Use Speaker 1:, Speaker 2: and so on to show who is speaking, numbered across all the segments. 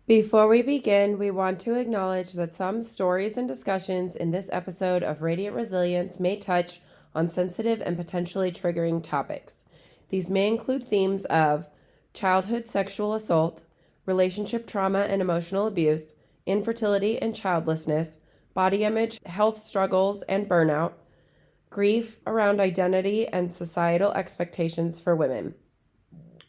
Speaker 1: Before we begin, we want to acknowledge that some stories and discussions in this episode of Radiant Resilience may touch on sensitive and potentially triggering topics. These may include themes of childhood sexual assault, relationship trauma and emotional abuse, infertility and childlessness, body image, health struggles and burnout, grief around identity and societal expectations for women.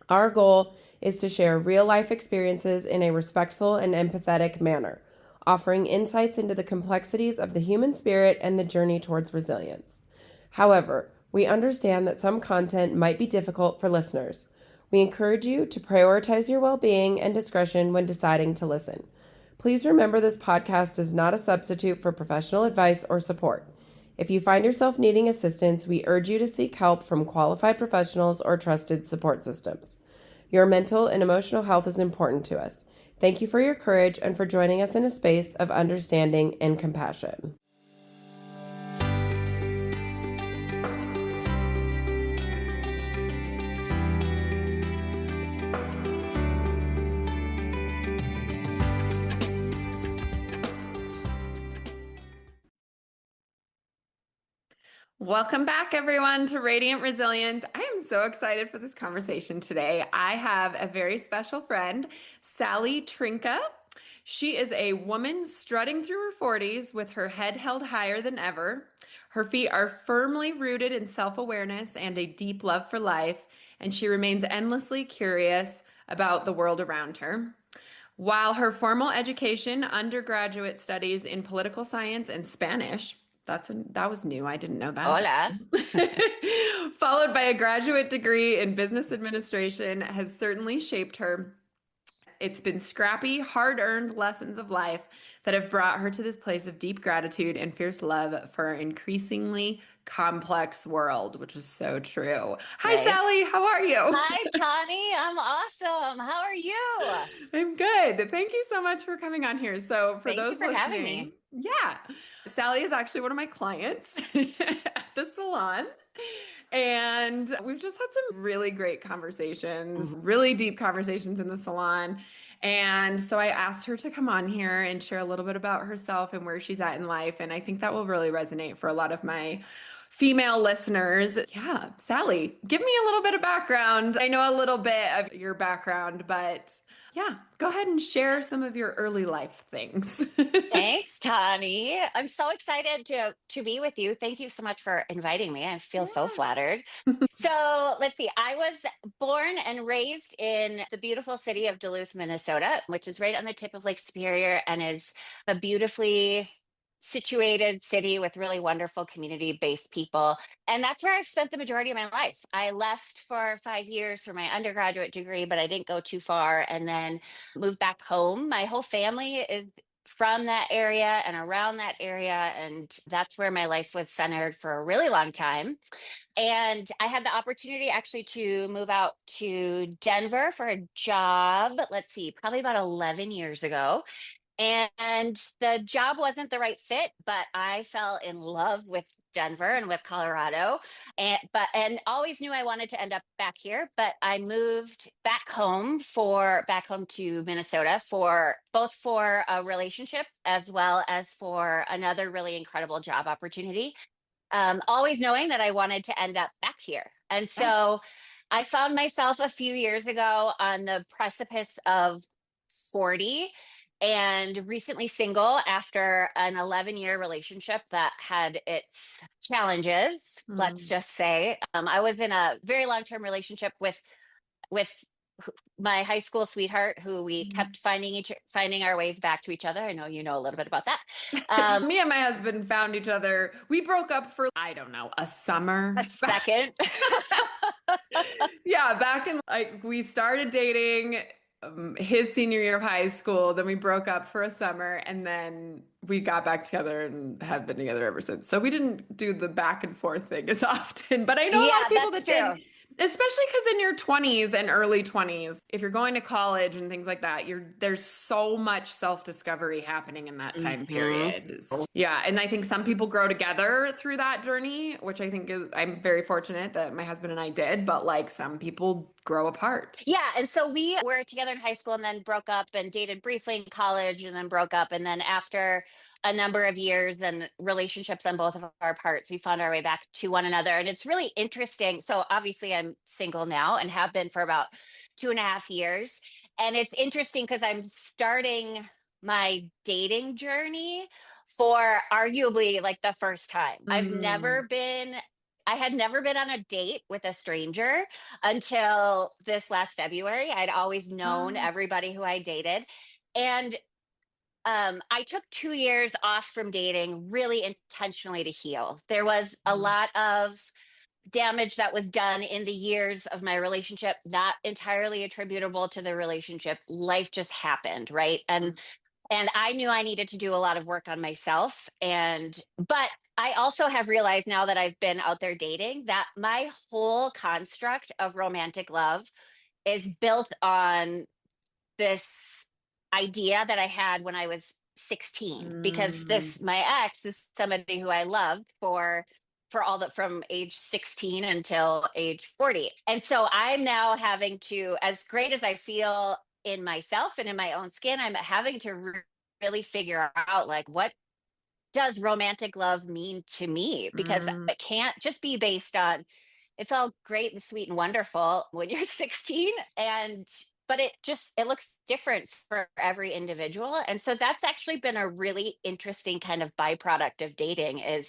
Speaker 1: Our goal is to share real life experiences in a respectful and empathetic manner, offering insights into the complexities of the human spirit and the journey towards resilience. However, we understand that some content might be difficult for listeners. We encourage you to prioritize your well being and discretion when deciding to listen. Please remember this podcast is not a substitute for professional advice or support. If you find yourself needing assistance, we urge you to seek help from qualified professionals or trusted support systems. Your mental and emotional health is important to us. Thank you for your courage and for joining us in a space of understanding and compassion. Welcome back, everyone, to Radiant Resilience. I am so excited for this conversation today. I have a very special friend, Sally Trnka. She is a woman strutting through her 40s with her head held higher than ever. Her feet are firmly rooted in self-awareness and a deep love for life, and she remains endlessly curious about the world around her. While her formal education, undergraduate studies in political science and Spanish, that was new. I didn't know that about
Speaker 2: Hola.
Speaker 1: her. Followed by a graduate degree in business administration has certainly shaped her. It's been scrappy, hard-earned lessons of life that have brought her to this place of deep gratitude and fierce love for our increasingly complex world, which is so true. Hi,
Speaker 2: Right.
Speaker 1: Sally. How are you?
Speaker 2: Hi, Tawny. I'm awesome. How are you?
Speaker 1: I'm good. Thank you so much for coming on here. So, for
Speaker 2: Thank you
Speaker 1: those
Speaker 2: for having me.
Speaker 1: listening, yeah, Sally is actually one of my clients at the salon. And we've just had some really great conversations, really deep conversations in the salon. And so I asked her to come on here and share a little bit about herself and where she's at in life. And I think that will really resonate for a lot of my female listeners. Yeah, Sally, give me a little bit of background. I know a little bit of your background, but yeah, go ahead and share some of your early life things.
Speaker 2: Thanks, Tawny. I'm so excited to be with you. Thank you so much for inviting me. I feel so
Speaker 1: Yeah.
Speaker 2: flattered. So let's see. I was born and raised in the beautiful city of Duluth, Minnesota, which is right on the tip of Lake Superior and is a beautifully situated city with really wonderful community-based people. And that's where I've spent the majority of my life. I left for 5 years for my undergraduate degree, but I didn't go too far and then moved back home. My whole family is from that area and around that area. And that's where my life was centered for a really long time. And I had the opportunity actually to move out to Denver for a job. Let's see, probably about 11 years ago. And the job wasn't the right fit, but I fell in love with Denver and with Colorado and always knew I wanted to end up back here, but I moved back home to Minnesota for both for a relationship as well as for another really incredible job opportunity. Always knowing that I wanted to end up back here. And
Speaker 1: Yeah.
Speaker 2: so I found myself a few years ago on the precipice of 40 and recently single after an 11-year relationship that had its challenges, let's
Speaker 1: Mm.
Speaker 2: just say. I was in a very long-term relationship with my high school sweetheart who we kept finding our ways back to each other. I know you know a little bit about that.
Speaker 1: Me and my husband found each other. We broke up for, I don't know, a summer.
Speaker 2: A second.
Speaker 1: Yeah, back in like we started dating his senior year of high school, then we broke up for a summer, and then we got back together and have been together ever since. So we didn't do the back and forth thing as often, but I know a lot of
Speaker 2: Yeah,
Speaker 1: people
Speaker 2: that's
Speaker 1: that did.
Speaker 2: true.
Speaker 3: Especially because in your 20s and early 20s, if you're going to college and things like that, there's so much self-discovery happening in that time
Speaker 2: Hmm.
Speaker 3: period. Yeah, and I think some people grow together through that journey, which I think is I'm very fortunate that my husband and I did, but like some people grow apart.
Speaker 2: Yeah, and so we were together in high school and then broke up and dated briefly in college and then broke up. And then after a number of years and relationships on both of our parts, we found our way back to one another. And it's really interesting. So obviously I'm single now and have been for about 2.5 years. And it's interesting because I'm starting my dating journey for arguably like the first time.
Speaker 3: Mm.
Speaker 2: I had never been on a date with a stranger until this last February. I'd always known everybody who I dated. And I took 2 years off from dating really intentionally to heal. There was a lot of damage that was done in the years of my relationship, not entirely attributable to the relationship. Life just happened, right? And I knew I needed to do a lot of work on myself. But I also have realized now that I've been out there dating that my whole construct of romantic love is built on this idea that I had when I was 16, because
Speaker 3: Mm.
Speaker 2: my ex is somebody who I loved for all that from age 16 until age 40. And so I'm now having to, as great as I feel in myself and in my own skin, I'm having to really figure out like what does romantic love mean to me, because
Speaker 3: Mm.
Speaker 2: it can't just be based on, it's all great and sweet and wonderful when you're 16, and but it looks different for every individual. And so that's actually been a really interesting kind of byproduct of dating, is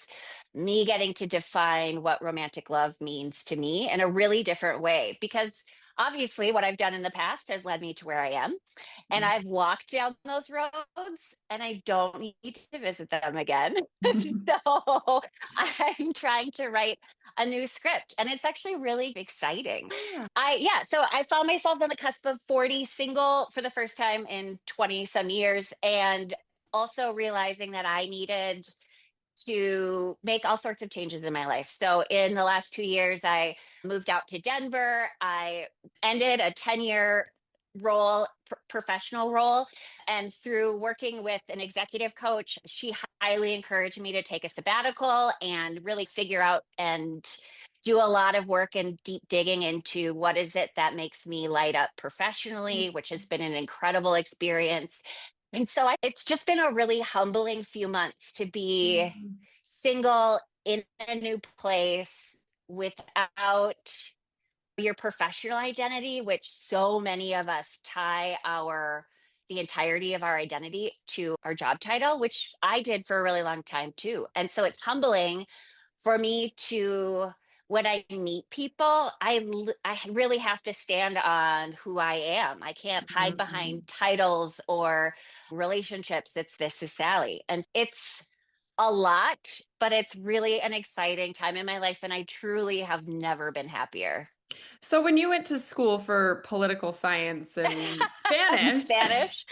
Speaker 2: me getting to define what romantic love means to me in a really different way, because obviously what I've done in the past has led me to where I am, and I've walked down those roads and I don't need to visit them again. So I'm trying to write a new script, and it's actually really exciting. Yeah, so I found myself on the cusp of 40, single for the first time in 20 some years, and also realizing that I needed to make all sorts of changes in my life. So in the last 2 years, I moved out to Denver. I ended a 10-year professional role. And through working with an executive coach, she highly encouraged me to take a sabbatical and really figure out and do a lot of work and deep digging into what is it that makes me light up professionally, which has been an incredible experience. And so it's just been a really humbling few months to be single in a new place without your professional identity, which so many of us tie the entirety of our identity to our job title, which I did for a really long time too. And so it's humbling for me to, when I meet people, I really have to stand on who I am. I can't hide
Speaker 3: Mm.
Speaker 2: behind titles or relationships. It's This is Sally. And it's a lot, but it's really an exciting time in my life. And I truly have never been happier.
Speaker 3: So when you went to school for political science and
Speaker 2: And
Speaker 3: Spanish,
Speaker 2: Spanish.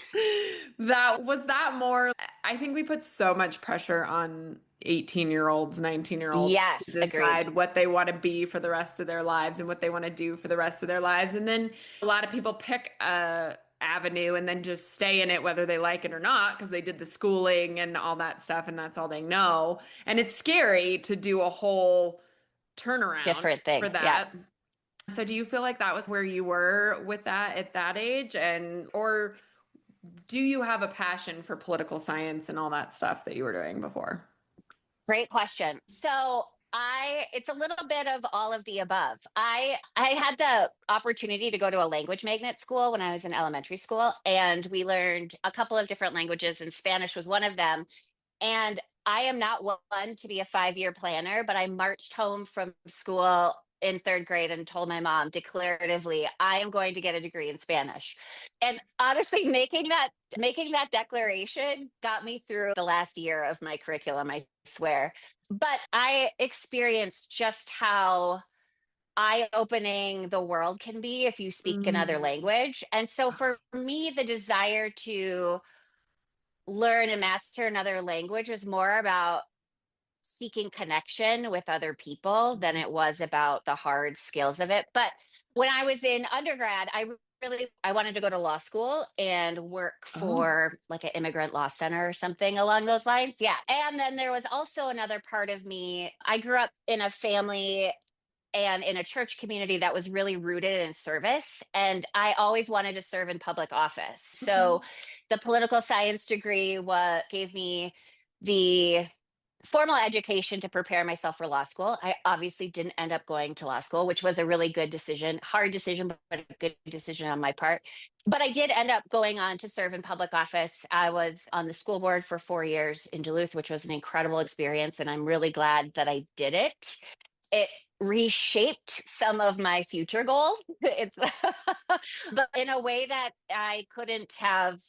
Speaker 3: that more, I think we put so much pressure on 18-year-olds, 19-year-olds to
Speaker 2: Yes, agreed.
Speaker 3: decide what they want to be for the rest of their lives and what they want to do for the rest of their lives. And then a lot of people pick a avenue and then just stay in it whether they like it or not because they did the schooling and all that stuff and that's all they know. And it's scary to do a whole turnaround
Speaker 2: Different
Speaker 3: for
Speaker 2: thing. Yeah.
Speaker 3: that. So do you feel like that was where you were with that at that age and or do you have a passion for political science and all that stuff that you were doing before?
Speaker 2: Great question. So it's a little bit of all of the above. I had the opportunity to go to a language magnet school when I was in elementary school, and we learned a couple of different languages, and Spanish was one of them. And I am not one to be a 5-year planner, but I marched home from school in third grade and told my mom declaratively, I am going to get a degree in Spanish. And honestly, making that declaration got me through the last year of my curriculum, I swear. But I experienced just how eye-opening the world can be if you speak another
Speaker 3: Mm.
Speaker 2: language. And so for me, the desire to learn and master another language was more about seeking connection with other people than it was about the hard skills of it. But when I was in undergrad, I wanted to go to law school and work
Speaker 3: Oh.
Speaker 2: for like an immigrant law center or something along those lines. Yeah. And then there was also another part of me. I grew up in a family and in a church community that was really rooted in service. And I always wanted to serve in public office.
Speaker 3: Okay.
Speaker 2: So the political science degree gave me the formal education to prepare myself for law school. I obviously didn't end up going to law school, which was a really good decision, hard decision, but a good decision on my part. But I did end up going on to serve in public office. I was on the school board for 4 years in Duluth, which was an incredible experience. And I'm really glad that I did it. It reshaped some of my future goals. It's but in a way that I couldn't have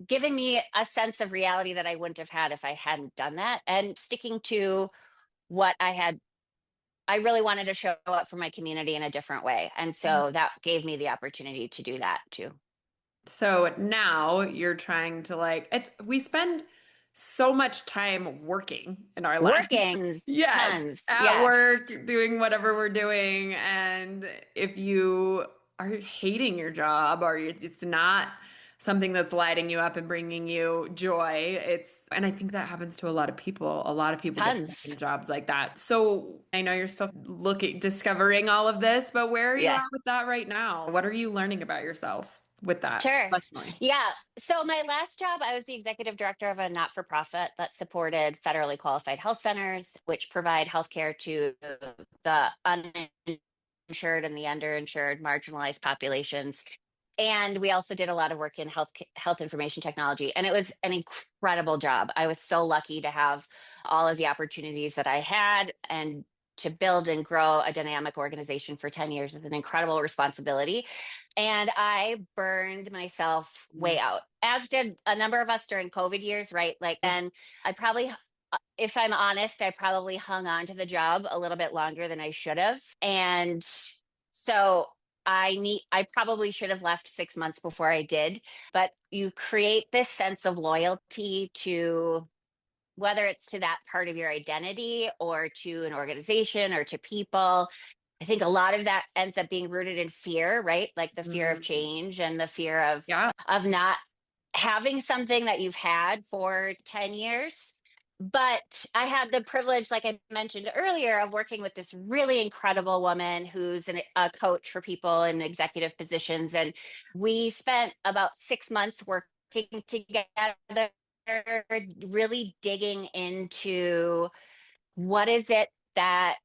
Speaker 2: given me a sense of reality that I wouldn't have had if I hadn't done that. And sticking to what I really wanted to show up for my community in a different way. And so that gave me the opportunity to do that too.
Speaker 3: So now you're trying to we spend so much time working in our lives.
Speaker 2: Working
Speaker 3: Yes,
Speaker 2: tons.
Speaker 3: at
Speaker 2: Yes.
Speaker 3: work, doing whatever we're doing. And if you are hating your job or it's not something that's lighting you up and bringing you joy, and I think that happens to a lot of people. A lot of people get stuck
Speaker 2: Tons.
Speaker 3: in jobs like that. So I know you're still discovering all of this, but where are you
Speaker 2: Yeah.
Speaker 3: at with that right now? What are you learning about yourself with that
Speaker 2: Sure.
Speaker 3: professionally?
Speaker 2: Yeah. So my last job, I was the executive director of a not-for-profit that supported federally qualified health centers, which provide healthcare to the uninsured and the underinsured marginalized populations. And we also did a lot of work in health information technology. And it was an incredible job. I was so lucky to have all of the opportunities that I had, and to build and grow a dynamic organization for 10 years is an incredible responsibility. And I burned myself way out, as did a number of us during COVID years, right? Like, and I probably, if I'm honest, I probably hung on to the job a little bit longer than I should have. And so I probably should have left 6 months before I did, but you create this sense of loyalty to, whether it's to that part of your identity or to an organization or to people. I think a lot of that ends up being rooted in fear, right? Like the fear of
Speaker 3: Mhm.
Speaker 2: change and the fear of
Speaker 3: Yeah.
Speaker 2: not having something that you've had for 10 years. But I had the privilege, like I mentioned earlier, of working with this really incredible woman who's a coach for people in executive positions. And we spent about 6 months working together, really digging into what is it that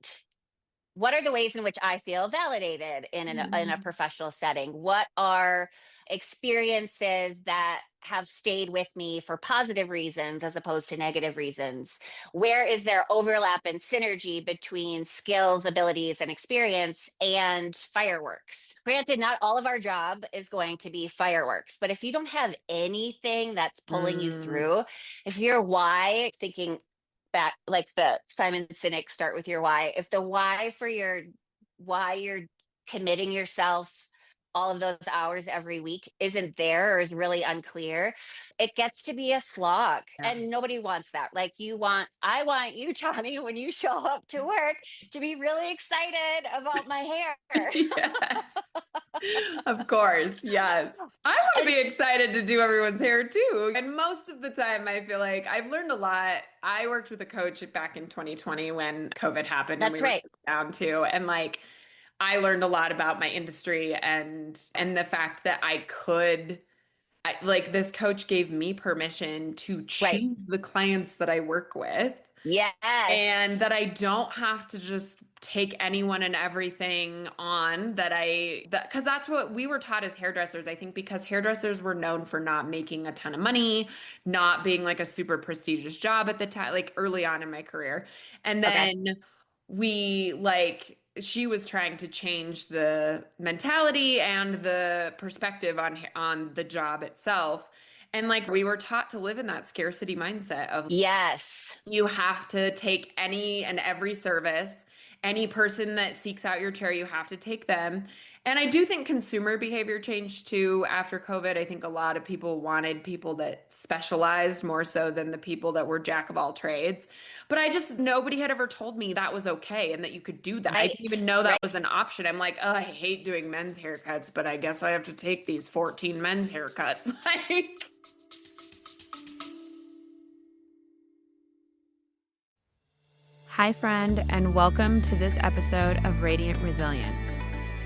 Speaker 2: what are the ways in which I feel validated in a
Speaker 3: Mhm.
Speaker 2: professional setting? What are experiences that have stayed with me for positive reasons as opposed to negative reasons? Where is there overlap and synergy between skills, abilities, and experience and fireworks? Granted, not all of our job is going to be fireworks, but if you don't have anything that's pulling you
Speaker 3: Mm.
Speaker 2: through, if your why, thinking back like the Simon Sinek, start with your why. If the why you're committing yourself all of those hours every week isn't there or is really unclear, it gets to be a slog.
Speaker 3: Yeah.
Speaker 2: And nobody wants that. Like I want you, Tawny, when you show up to work to be really excited about my hair.
Speaker 3: Yes. Of course. Yes. I want to
Speaker 2: And
Speaker 3: be excited to do everyone's hair too. And most of the time, I feel like I've learned a lot. I worked with a coach back in 2020 when COVID happened and we
Speaker 2: that's
Speaker 3: were
Speaker 2: right.
Speaker 3: down too. And I learned a lot about my industry and the fact that this coach gave me permission to
Speaker 2: Right.
Speaker 3: choose the clients that I work with
Speaker 2: Yes.
Speaker 3: and that I don't have to just take anyone and everything on because that's what we were taught as hairdressers. I think because hairdressers were known for not making a ton of money, not being like a super prestigious job at the time, like early on in my career. And
Speaker 2: Okay.
Speaker 3: then she was trying to change the mentality and the perspective on the job itself. And we were taught to live in that scarcity mindset of
Speaker 2: Yes.
Speaker 3: you have to take any and every service, any person that seeks out your chair, you have to take them. And I do think consumer behavior changed too after COVID. I think a lot of people wanted people that specialized more so than the people that were jack of all trades. But nobody had ever told me that was okay and that you could do that. I didn't even
Speaker 2: Right.
Speaker 3: know that
Speaker 2: Right.
Speaker 3: was an option. I'm like, oh, I hate doing men's haircuts, but I guess I have to take these 14 men's haircuts. Like,
Speaker 1: Hi, friend, and welcome to this episode of Radiant Resilience.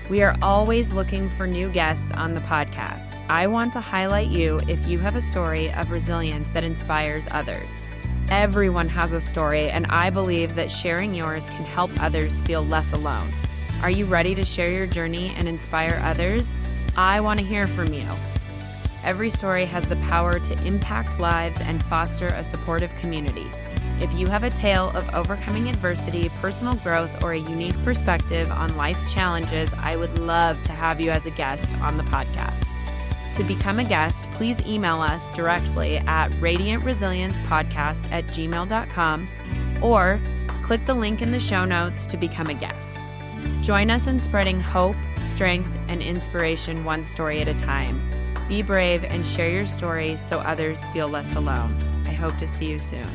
Speaker 1: We are always looking for new guests on the podcast. I want to highlight you if you have a story of resilience that inspires others. Everyone has a story, and I believe that sharing yours can help others feel less alone. Are you ready to share your journey and inspire others? I want to hear from you. Every story has the power to impact lives and foster a supportive community. If you have a tale of overcoming adversity, personal growth, or a unique perspective on life's challenges, I would love to have you as a guest on the podcast. To become a guest, please email us directly at radiantresiliencepodcast@gmail.com or click the link in the show notes to become a guest. Join us in spreading hope, strength, and inspiration one story at a time. Be brave and share your story so others feel less alone. I hope to see you soon.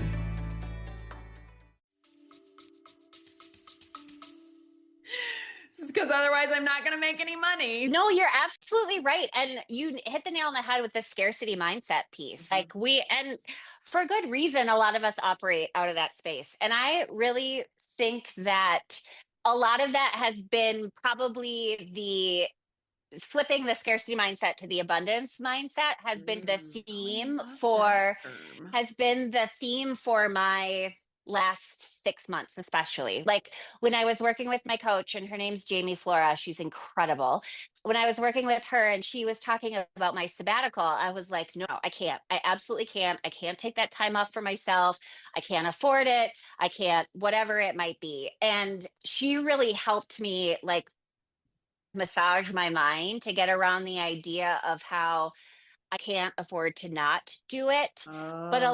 Speaker 3: because otherwise I'm not going to make any money.
Speaker 2: No, you're absolutely right. And you hit the nail on the head with the scarcity mindset piece. And for good reason, a lot of us operate out of that space. And I really think that a lot of that has been probably the flipping the scarcity mindset to the abundance mindset has been the
Speaker 3: I
Speaker 2: theme
Speaker 3: love that
Speaker 2: for
Speaker 3: term.
Speaker 2: my last 6 months, especially. Like when I was working with my coach, and her name's Jamie Flora, she's incredible. When I was working with her and she was talking about my sabbatical, I was like, no, I can't. I absolutely can't. I can't take that time off for myself. I can't afford it. I can't, whatever it might be. And she really helped me like massage my mind to get around the idea of how I can't afford to not do it. But
Speaker 3: Oh.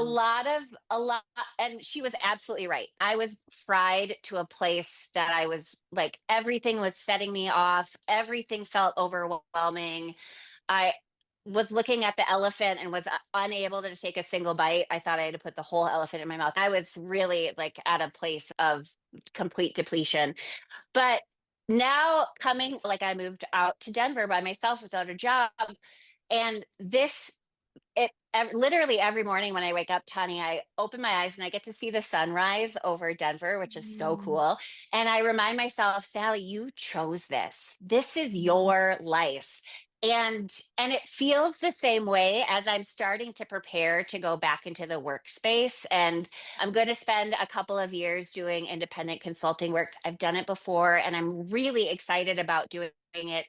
Speaker 2: a lot, and she was absolutely right. I was fried to a place that I was like, everything was setting me off. Everything felt overwhelming. I was looking at the elephant and was unable to take a single bite. I thought I had to put the whole elephant in my mouth. I was really like at a place of complete depletion. But now coming, like I moved out to Denver by myself without a job. And literally every morning when I wake up, Tawny, I open my eyes and I get to see the sunrise over Denver, which is so
Speaker 3: Mm.
Speaker 2: cool. And I remind myself, Sally, you chose this. This is
Speaker 3: Mm.
Speaker 2: your life. And it feels the same way as I'm starting to prepare to go back into the workspace. And I'm going to spend a couple of years doing independent consulting work. I've done it before, and I'm really excited about doing it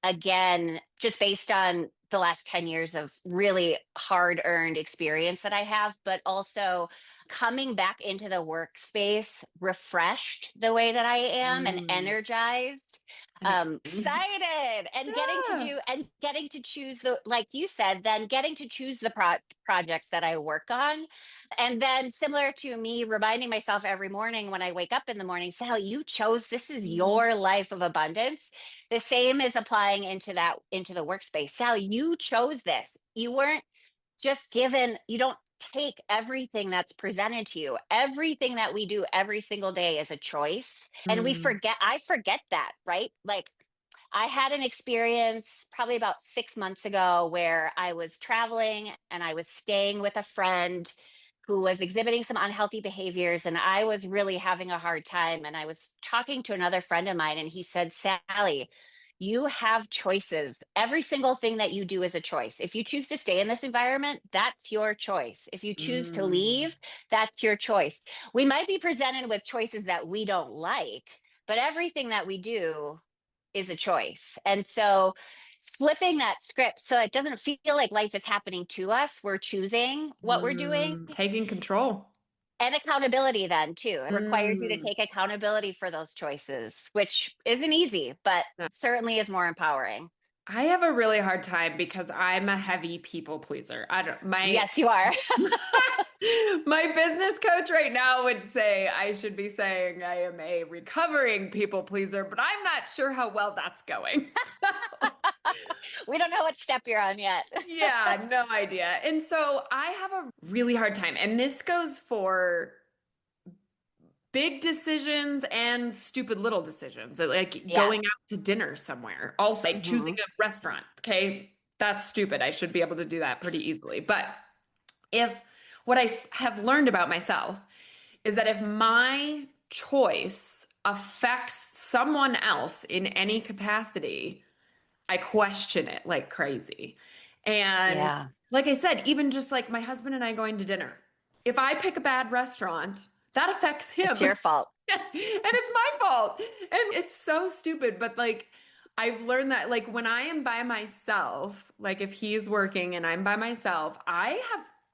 Speaker 2: again, just based on the last 10 years of really hard earned experience that I have, but also coming back into the workspace refreshed the way that I am and
Speaker 3: Mm.
Speaker 2: energized,
Speaker 3: And exciting.
Speaker 2: excited, and
Speaker 3: Yeah.
Speaker 2: getting to choose like you said, then getting to choose the projects that I work on. And then similar to me reminding myself every morning when I wake up in the morning, Sally, you chose, this is
Speaker 3: Mm.
Speaker 2: your life of abundance. The same is applying into the workspace. Sally, you chose this. You weren't just given, you don't take everything that's presented to you. Everything that we do every single day is a choice. And
Speaker 3: Mm.
Speaker 2: I forget that, right? Like I had an experience probably about 6 months ago where I was traveling and I was staying with a friend who was exhibiting some unhealthy behaviors, and I was really having a hard time. And I was talking to another friend of mine and he said, Sally, you have choices. Every single thing that you do is a choice. If you choose to stay in this environment, that's your choice. If you choose to
Speaker 3: Mm.
Speaker 2: leave, that's your choice. We might be presented with choices that we don't like, but everything that we do is a choice. And so flipping that script so it doesn't feel like life is happening to us, we're choosing what we're doing.
Speaker 3: Taking control.
Speaker 2: And accountability then too. It requires you to
Speaker 3: Mm.
Speaker 2: take accountability for those choices, which isn't easy, but
Speaker 3: Yeah.
Speaker 2: certainly is more empowering.
Speaker 3: I have a really hard time because I'm a heavy people pleaser. I don't my
Speaker 2: Yes, you are.
Speaker 3: My business coach right now would say I should be saying I am a recovering people pleaser, but I'm not sure how well that's going. So,
Speaker 2: We don't know what step you're on yet.
Speaker 3: yeah, no idea. And so I have a really hard time. And this goes for big decisions and stupid little decisions, like
Speaker 2: Yeah.
Speaker 3: going out to dinner somewhere. Also, like choosing
Speaker 2: Hmm.
Speaker 3: a restaurant. Okay, that's stupid. I should be able to do that pretty easily. But if what I have learned about myself is that if my choice affects someone else in any capacity, I question it like crazy. And
Speaker 2: Yeah.
Speaker 3: like I said, even just like my husband and I going to dinner, if I pick a bad restaurant, that affects
Speaker 2: It's
Speaker 3: him.
Speaker 2: your fault.
Speaker 3: And it's my fault. And it's so stupid, but like I've learned that like when I am by myself, like if he's working and I'm by myself, I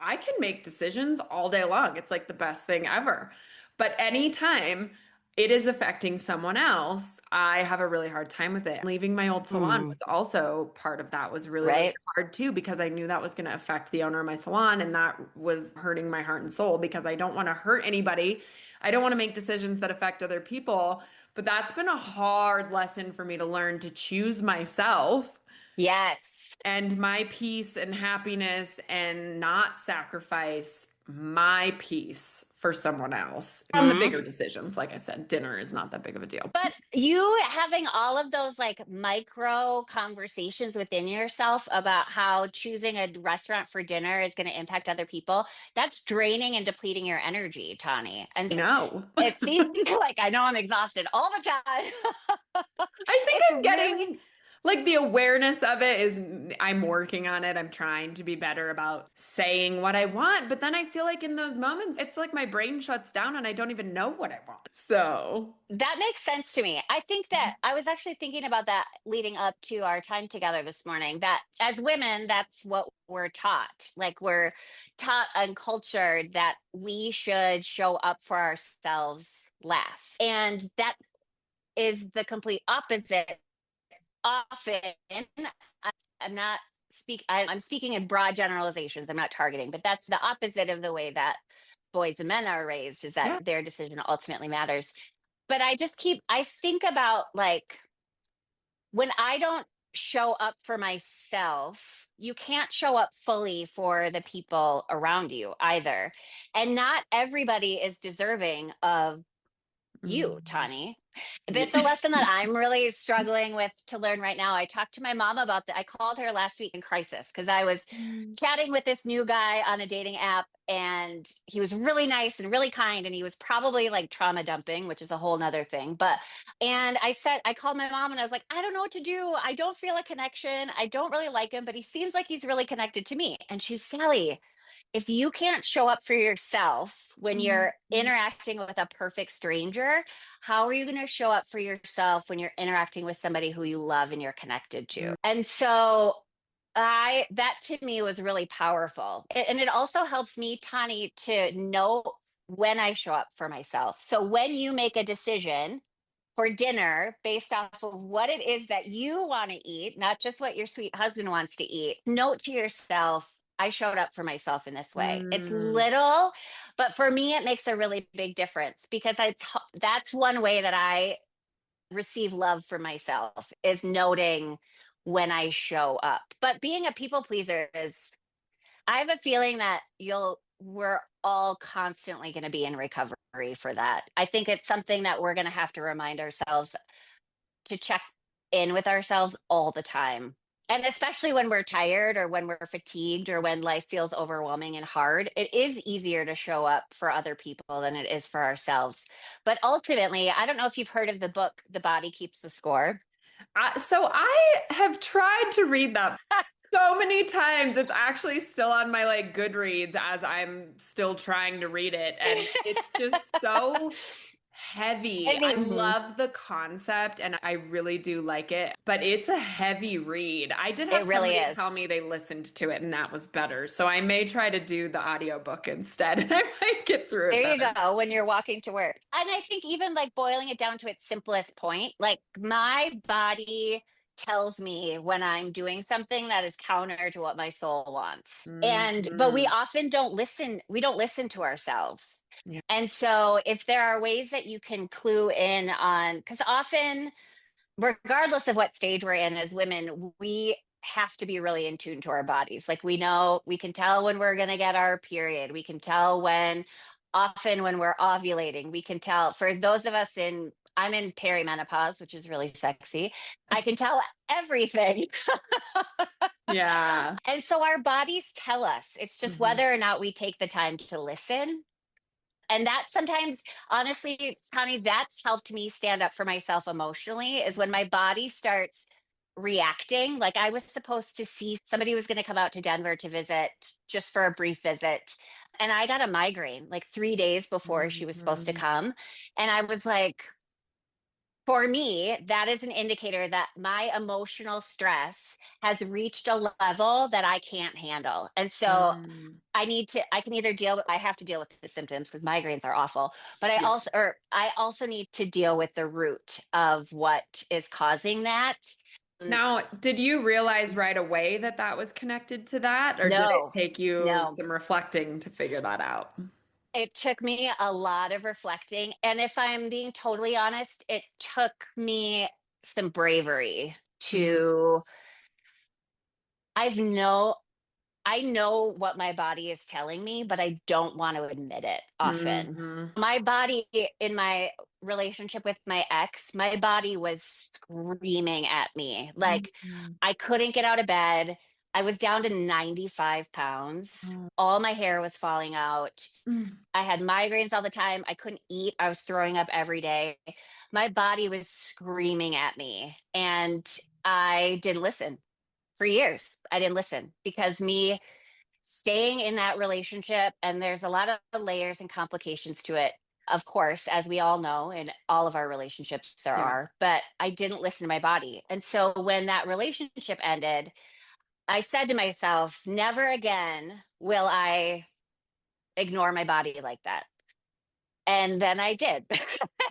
Speaker 3: can make decisions all day long. It's like the best thing ever. But anytime it is affecting someone else, I have a really hard time with it. Leaving my old salon
Speaker 2: Mm,
Speaker 3: was also part of that was really, really
Speaker 2: right?
Speaker 3: hard too, because I knew that was going to affect the owner of my salon and that was hurting my heart and soul because I don't want to hurt anybody. I don't want to make decisions that affect other people. But that's been a hard lesson for me to learn to choose myself
Speaker 2: Yes.
Speaker 3: and my peace and happiness and not sacrifice my peace for someone else on the
Speaker 2: Mhm.
Speaker 3: bigger decisions. Like I said, dinner is not that big of a deal.
Speaker 2: But you having all of those like micro conversations within yourself about how choosing a restaurant for dinner is going to impact other people, that's draining and depleting your energy, Tawny. And
Speaker 3: No.
Speaker 2: it seems like I know I'm exhausted all the time.
Speaker 3: I think
Speaker 2: It's
Speaker 3: I'm
Speaker 2: really,
Speaker 3: getting like the awareness of it is I'm working on it. I'm trying to be better about saying what I want, but then I feel like in those moments it's like my brain shuts down and I don't even know what I want. So,
Speaker 2: that makes sense to me. I think that I was actually thinking about that leading up to our time together this morning, that as women, that's what we're taught. Like we're taught and cultured that we should show up for ourselves last. And that is the complete opposite often. I'm not I'm speaking in broad generalizations. I'm not targeting, but that's the opposite of the way that boys and men are raised, is that
Speaker 3: yeah.
Speaker 2: their decision ultimately matters. But I think about like when I don't show up for myself, you can't show up fully for the people around you either. And not everybody is deserving of you,
Speaker 3: Mm.
Speaker 2: Tani.
Speaker 3: Yeah.
Speaker 2: That's a lesson that I'm really struggling with to learn right now. I talked to my mom about that. I called her last week in crisis because I was chatting with this new guy on a dating app and he was really nice and really kind and he was probably like trauma dumping, which is a whole nother thing. And I called my mom and I was like, I don't know what to do. I don't feel a connection. I don't really like him, but he seems like he's really connected to me. And she's, Sally, if you can't show up for yourself when you're
Speaker 3: Mhm.
Speaker 2: interacting with a perfect stranger, how are you going to show up for yourself when you're interacting with somebody who you love and you're connected to? And so that to me was really powerful. And it also helps me, Tani, to know when I show up for myself. So when you make a decision for dinner based off of what it is that you want to eat, not just what your sweet husband wants to eat. Note to yourself, I showed up for myself in this way. It's
Speaker 3: Mm.
Speaker 2: little, but for me, it makes a really big difference because that's one way that I receive love for myself is noting when I show up. But being a people pleaser is, I have a feeling that we're all constantly going to be in recovery for that. I think it's something that we're going to have to remind ourselves to check in with ourselves all the time. And especially when we're tired or when we're fatigued or when life feels overwhelming and hard, it is easier to show up for other people than it is for ourselves. But ultimately, I don't know if you've heard of the book, The Body Keeps the Score.
Speaker 3: So I have tried to read that so many times. It's actually still on my like Goodreads as I'm still trying to read it. And it's just so heavy. I
Speaker 2: Mhm.
Speaker 3: love the concept and I really do like it, but it's a heavy read. I did have
Speaker 2: It really
Speaker 3: somebody
Speaker 2: is.
Speaker 3: tell me they listened to it and that was better. So I may try to do the audiobook instead and I might get through it
Speaker 2: There you
Speaker 3: better.
Speaker 2: go, when you're walking to work. And I think even like boiling it down to its simplest point, like my body tells me when I'm doing something that is counter to what my soul wants. But we
Speaker 3: Mhm.
Speaker 2: often don't listen. We don't listen to ourselves.
Speaker 3: Yeah.
Speaker 2: And so if there are ways that you can clue in on, because often, regardless of what stage we're in as women, we have to be really in tune to our bodies. Like we know, we can tell when we're going to get our period. We can tell often when we're ovulating. We can tell for those of us I'm in perimenopause, which is really sexy. I can tell everything.
Speaker 3: Yeah.
Speaker 2: And so our bodies tell us. It's just
Speaker 3: Mhm.
Speaker 2: whether or not we take the time to listen. And that sometimes, honestly, Connie, that's helped me stand up for myself emotionally is when my body starts reacting. Like I was supposed to see somebody was going to come out to Denver to visit just for a brief visit. And I got a migraine like 3 days before she was supposed to
Speaker 3: Mhm.
Speaker 2: come. And I was like, for me, that is an indicator that my emotional stress has reached a level that I can't handle. And so
Speaker 3: Mm.
Speaker 2: I can either I have to deal with the symptoms because migraines are awful, but
Speaker 3: Yeah.
Speaker 2: I also need to deal with the root of what is causing that. Mm,
Speaker 3: Now, did you realize right away that that was connected to that, or did it
Speaker 2: No,
Speaker 3: take you
Speaker 2: no.
Speaker 3: some reflecting to figure that out?
Speaker 2: It took me a lot of reflecting. And if I'm being totally honest, it took me some bravery
Speaker 3: Mm.
Speaker 2: to, I've no, I know what my body is telling me, but I don't want to admit it often.
Speaker 3: Mhm.
Speaker 2: My body in my relationship with my ex, my body was screaming at me. Like
Speaker 3: Mhm.
Speaker 2: I couldn't get out of bed. I was down to 95 pounds.
Speaker 3: Oh.
Speaker 2: All my hair was falling out.
Speaker 3: Mm.
Speaker 2: I had migraines all the time. I couldn't eat. I was throwing up every day. My body was screaming at me. And I didn't listen for years. I didn't listen because me staying in that relationship, and there's a lot of layers and complications to it, of course, as we all know, in all of our relationships there
Speaker 3: Yeah.
Speaker 2: are, but I didn't listen to my body. And so when that relationship ended, I said to myself, never again will I ignore my body like that. And then I did.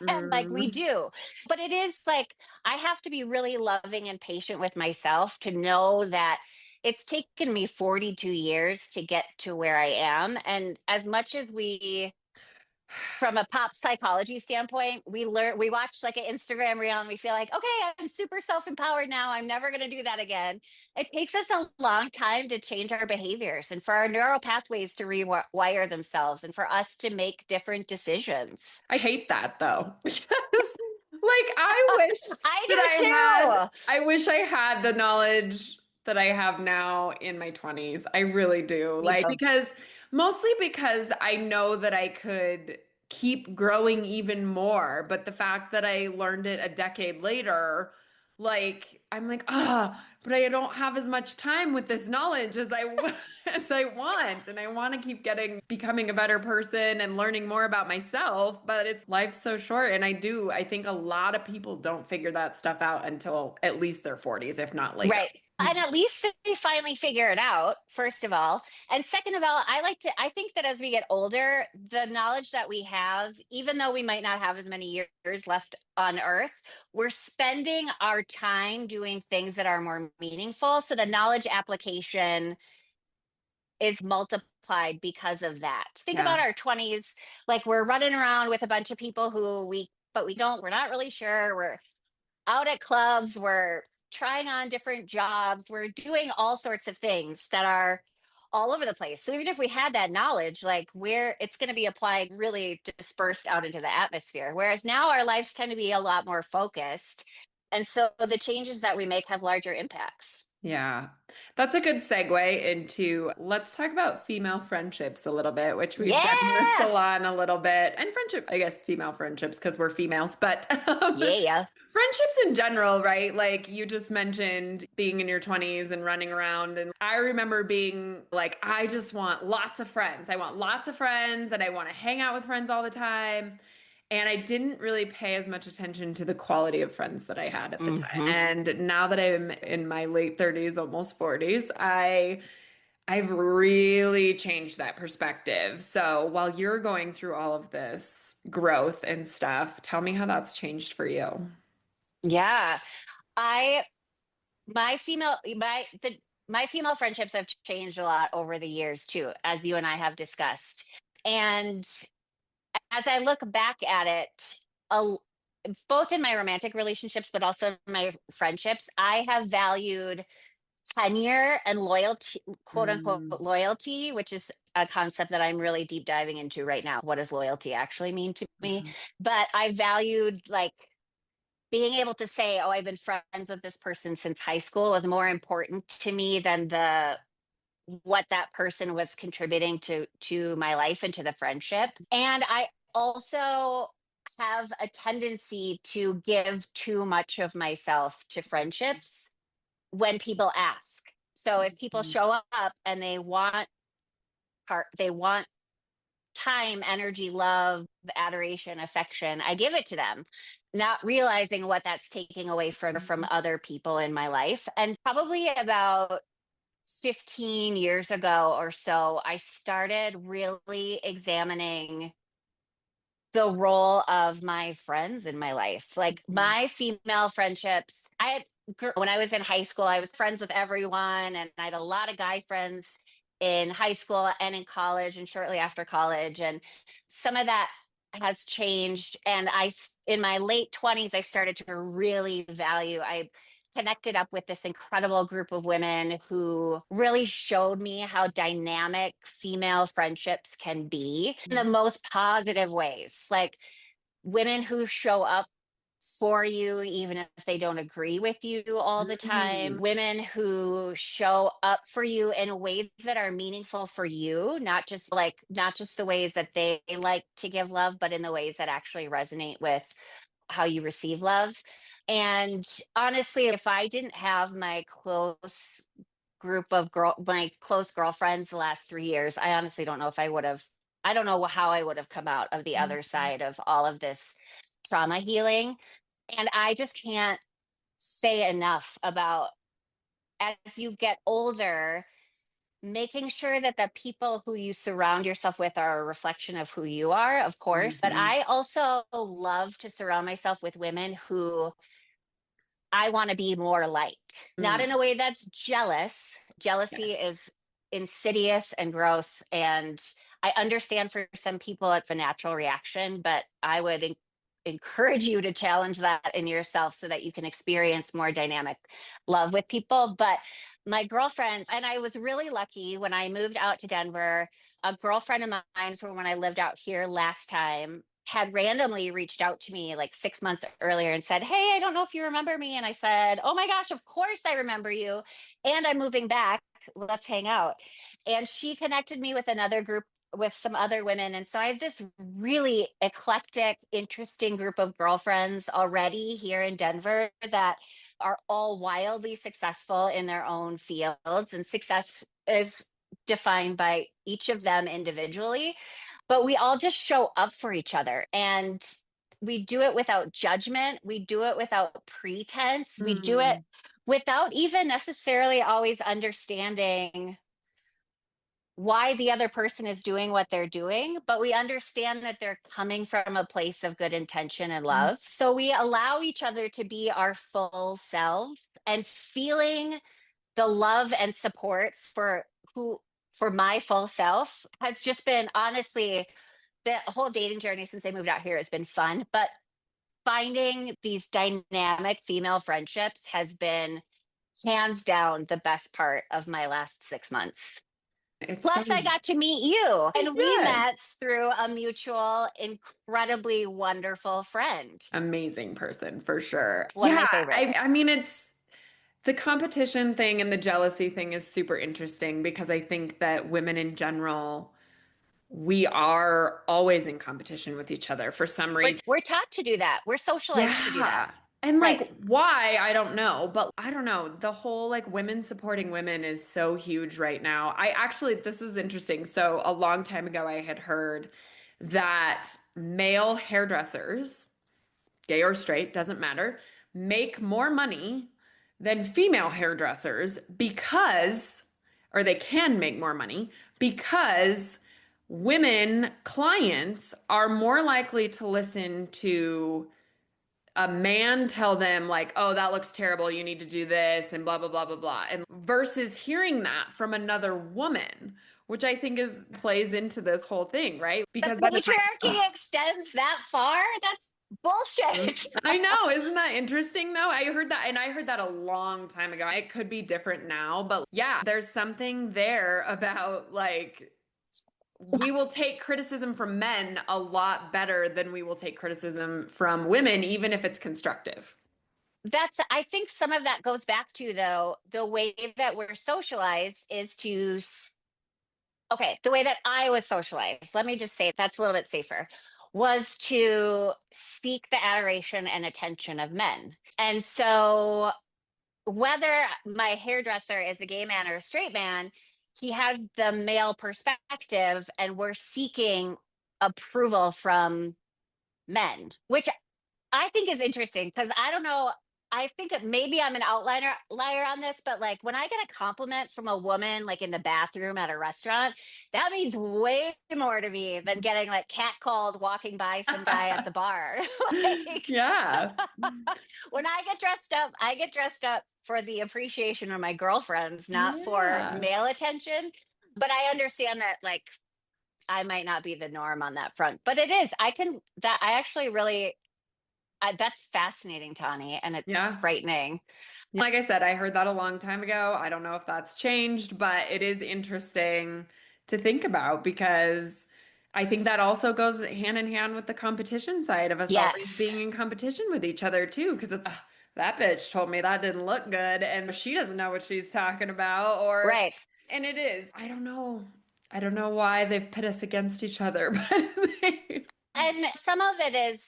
Speaker 2: Like we
Speaker 3: Mm.
Speaker 2: do. But it is like I have to be really loving and patient with myself to know that it's taken me 42 years to get to where I am. And as much as from a pop psychology standpoint, we watch like an Instagram reel and we feel like, okay, I'm super self-empowered now. I'm never going to do that again. It takes us a long time to change our behaviors and for our neural pathways to rewire themselves and for us to make different decisions.
Speaker 3: I hate that though. Because like I wish
Speaker 2: I do too.
Speaker 3: I wish I had the knowledge that I have now in my 20s. I really do.
Speaker 2: Me
Speaker 3: Like
Speaker 2: too.
Speaker 3: because mostly because I know that I could keep growing even more, but the fact that I learned it a decade later, like I'm like, ah, but I don't have as much time with this knowledge as as I want. And I want to keep becoming a better person and learning more about myself, but it's life's so short. And I think a lot of people don't figure that stuff out until at least their 40s, if not later.
Speaker 2: Right. And at least they finally figure it out, first of all. And second of all, I think that as we get older, the knowledge that we have, even though we might not have as many years left on earth, we're spending our time doing things that are more meaningful. So the knowledge application is multiplied because of that. Think
Speaker 3: Yeah.
Speaker 2: about our 20s, like we're running around with a bunch of people but we're not really sure. We're out at clubs, we're trying on different jobs, we're doing all sorts of things that are all over the place. So even if we had that knowledge, like where it's going to be applied really dispersed out into the atmosphere. Whereas now our lives tend to be a lot more focused. And so the changes that we make have larger impacts.
Speaker 3: Yeah, that's a good segue into let's talk about female friendships a little bit, which we've done in the
Speaker 2: Yeah.
Speaker 3: salon a little bit, and friendship, I guess female friendships because we're females, but
Speaker 2: Yeah.
Speaker 3: friendships in general, right? Like you just mentioned being in your 20s and running around. And I remember being like, I just want lots of friends. I want lots of friends and I want to hang out with friends all the time. And I didn't really pay as much attention to the quality of friends that I had at the time.
Speaker 2: Hmm.
Speaker 3: And now that I'm in my late 30s, almost 40s, I've really changed that perspective. So while you're going through all of this growth and stuff, tell me how that's changed for you.
Speaker 2: Yeah. I my female friendships have changed a lot over the years too, as you and I have discussed. And as I look back at it, a, both in my romantic relationships, but also in my friendships, I have valued tenure and loyalty, quote unquote
Speaker 3: Mm,
Speaker 2: loyalty, which is a concept that I'm really deep diving into right now. What does loyalty actually mean to me?
Speaker 3: mhm,
Speaker 2: But I valued like being able to say, oh, I've been friends with this person since high school was more important to me than the what that person was contributing to my life and to the friendship. And I also have a tendency to give too much of myself to friendships when people ask. So if people
Speaker 3: mhm,
Speaker 2: show up and they want time, energy, love, adoration, affection, I give it to them, not realizing what that's taking away from
Speaker 3: mhm,
Speaker 2: other people in my life. And probably about 15 years ago or so, I started really examining the role of my friends in my life. Like
Speaker 3: mhm,
Speaker 2: my female friendships, when I was in high school, I was friends with everyone, and I had a lot of guy friends in high school and in college and shortly after college. And some of that has changed. And in my late 20s, I started to really I connected up with this incredible group of women who really showed me how dynamic female friendships can be in the most positive ways. Like women who show up for you, even if they don't agree with you all the time,
Speaker 3: mhm,
Speaker 2: women who show up for you in ways that are meaningful for you, not just the ways that they like to give love, but in the ways that actually resonate with how you receive love. And honestly, if I didn't have my close girlfriends the last 3 years, I honestly don't know if I would have, I don't know how I would have come out of the other
Speaker 3: mhm,
Speaker 2: side of all of this trauma healing. And I just can't say enough about, as you get older, making sure that the people who you surround yourself with are a reflection of who you are, of course. But
Speaker 3: mhm,
Speaker 2: I also love to surround myself with women who I want to be more like, not in
Speaker 3: mm.
Speaker 2: a way that's jealous. Jealousy
Speaker 3: Yes.
Speaker 2: is insidious and gross. And I understand for some people it's a natural reaction, but I would encourage you to challenge that in yourself so that you can experience more dynamic love with people. But my girlfriends, and I was really lucky when I moved out to Denver, a girlfriend of mine from when I lived out here last time had randomly reached out to me like 6 months earlier and said, hey, I don't know if you remember me. And I said, oh my gosh, of course I remember you. And I'm moving back. Let's hang out. And she connected me with another group with some other women. And so I have this really eclectic, interesting group of girlfriends already here in Denver that are all wildly successful in their own fields. And success is defined by each of them individually, but we all just show up for each other, and we do it without judgment, we do it without pretense, we do it
Speaker 3: Mm,
Speaker 2: without even necessarily always understanding why the other person is doing what they're doing, but we understand that they're coming from a place of good intention and
Speaker 3: mm,
Speaker 2: love. So we allow each other to be our full selves, and feeling the love and support who for my full self has just been, honestly, the whole dating journey since I moved out here has been fun, but finding these dynamic female friendships has been hands down the best part of my last 6 months.
Speaker 3: it's so
Speaker 2: Plus, I got to meet you, and we
Speaker 3: yes.
Speaker 2: met through a mutual, incredibly wonderful friend.
Speaker 3: Amazing person for sure.
Speaker 2: One of
Speaker 3: Yeah,
Speaker 2: my favorites.
Speaker 3: I mean it's the competition thing and the jealousy thing is super interesting because I think that women in general, we are always in competition with each other for some reason.
Speaker 2: We're taught to do that. We're socialized to do that.
Speaker 3: Yeah. And
Speaker 2: Right.
Speaker 3: like why, I don't know, but I don't know. The whole like women supporting women is so huge right now. I actually, this is interesting. So a long time ago, I had heard that male hairdressers, gay or straight, doesn't matter, make more money than female hairdressers because, or they can make more money because women clients are more likely to listen to a man tell them like, oh, that looks terrible, you need to do this and blah blah blah blah blah, and versus hearing that from another woman, which I think is plays into this whole thing, right?
Speaker 2: The
Speaker 3: Because then it's like,
Speaker 2: patriarchy extends that far? That's bullshit.
Speaker 3: I know, isn't that interesting though? I heard that, and I heard that a long time ago. It could be different now, but yeah, there's something there about like we will take criticism from men a lot better than we will take criticism from women, even if it's constructive.
Speaker 2: I think some of that goes back to, though, the way that we're socialized is to, okay, the way that I was socialized, let me just say that's a little bit safer, was to seek the adoration and attention of men. And so whether my hairdresser is a gay man or a straight man, he has the male perspective, and we're seeking approval from men, which I think is interesting because I don't know. I think that maybe I'm an outlier liar on this, but like when I get a compliment from a woman, like in the bathroom at a restaurant, that means way more to me than getting like catcalled walking by some guy at the bar. Like,
Speaker 3: Yeah.
Speaker 2: when I get dressed up for the appreciation of my girlfriends, not for
Speaker 3: Yeah.
Speaker 2: male attention. But I understand that like I might not be the norm on that front, but it is. I actually really, that's fascinating, Tawny, and it's
Speaker 3: Yeah.
Speaker 2: frightening.
Speaker 3: Like I said, I heard that a long time ago. I don't know if that's changed, but it is interesting to think about because I think that also goes hand in hand with the competition side of us always
Speaker 2: Yes,
Speaker 3: being in competition with each other too. Because it's, "Ugh, that bitch told me that didn't look good and she doesn't know what she's talking about." Or,
Speaker 2: right.
Speaker 3: and it is, I don't know. I don't know why they've pit us against each other, but
Speaker 2: And some of it is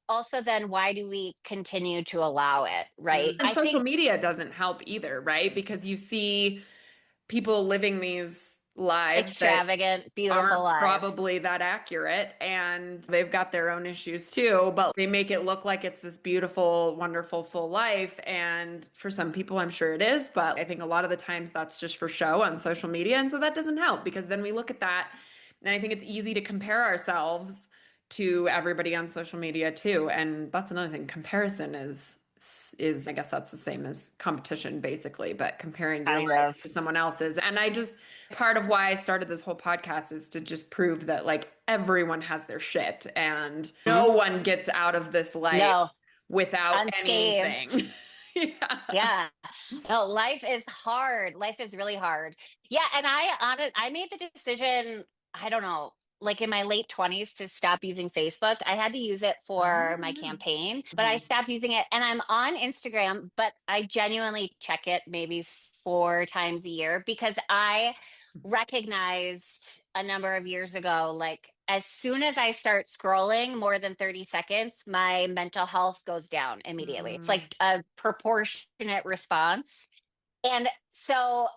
Speaker 2: also then why do we continue to allow it, right?
Speaker 3: And
Speaker 2: I
Speaker 3: social
Speaker 2: think
Speaker 3: media doesn't help either, right? Because you see people living these lives that
Speaker 2: extravagant, beautiful
Speaker 3: aren't
Speaker 2: lives.
Speaker 3: probably that accurate and they've got their own issues too, but they make it look like it's this beautiful, wonderful, full life. And for some people, I'm sure it is, but I think a lot of the times that's just for show on social media. And so that doesn't help because then we look at that and I think it's easy to compare ourselves to everybody on social media too. And that's another thing. Comparison is I guess that's the same as competition basically, but comparing your
Speaker 2: Kind
Speaker 3: life
Speaker 2: of.
Speaker 3: to someone else's. And I just part of why I started this whole podcast is to just prove that like everyone has their shit and no
Speaker 2: Mhm.
Speaker 3: one gets out of this life
Speaker 2: No,
Speaker 3: without
Speaker 2: unscathed.
Speaker 3: anything. Yeah.
Speaker 2: Yeah. No, life is hard. Life is really hard. Yeah, and I made the decision, I don't know, like in my late 20s to stop using Facebook. I had to use it for my
Speaker 3: Oh,
Speaker 2: campaign, but I
Speaker 3: yeah.
Speaker 2: stopped using it and I'm on Instagram, but I genuinely check it maybe 4 times a year because I recognized a number of years ago, like as soon as I start scrolling more than 30 seconds, my mental health goes down immediately. It's
Speaker 3: Mm.
Speaker 2: like a proportionate response. And so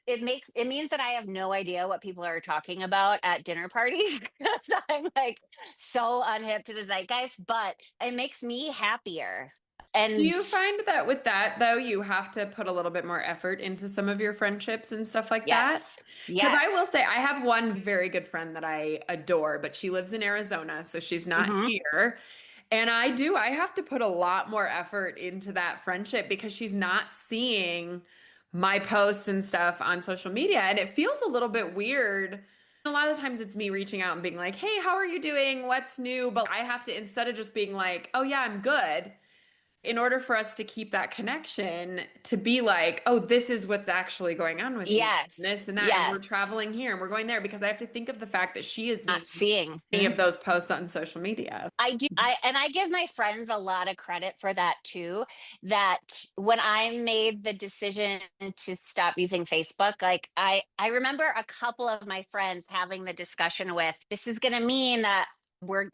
Speaker 2: it means that I have no idea what people are talking about at dinner parties because I'm like so unhip to the zeitgeist, but it makes me happier.
Speaker 3: Do
Speaker 2: And
Speaker 3: you find that with that though, you have to put a little bit more effort into some of your friendships and stuff like that?
Speaker 2: yes,
Speaker 3: Because I
Speaker 2: yes.
Speaker 3: will say I have one very good friend that I adore, but she lives in Arizona, so she's not
Speaker 2: Hmm.
Speaker 3: here. And I have to put a lot more effort into that friendship because she's not seeing my posts and stuff on social media. And it feels a little bit weird. A lot of times it's me reaching out and being like, hey, how are you doing? What's new? But I have to, instead of just being like, oh, yeah, I'm good, in order for us to keep that connection, to be like, oh, this is what's actually going on with me, and
Speaker 2: Yes,
Speaker 3: this and that, and we're
Speaker 2: yes.
Speaker 3: traveling here and we're going there, because I have to think of the fact that she is
Speaker 2: Not
Speaker 3: seeing
Speaker 2: seeing.
Speaker 3: any of those posts on social media.
Speaker 2: I do. I give my friends a lot of credit for that too. That when I made the decision to stop using Facebook, like I remember a couple of my friends having the discussion with, this is going to mean that we're,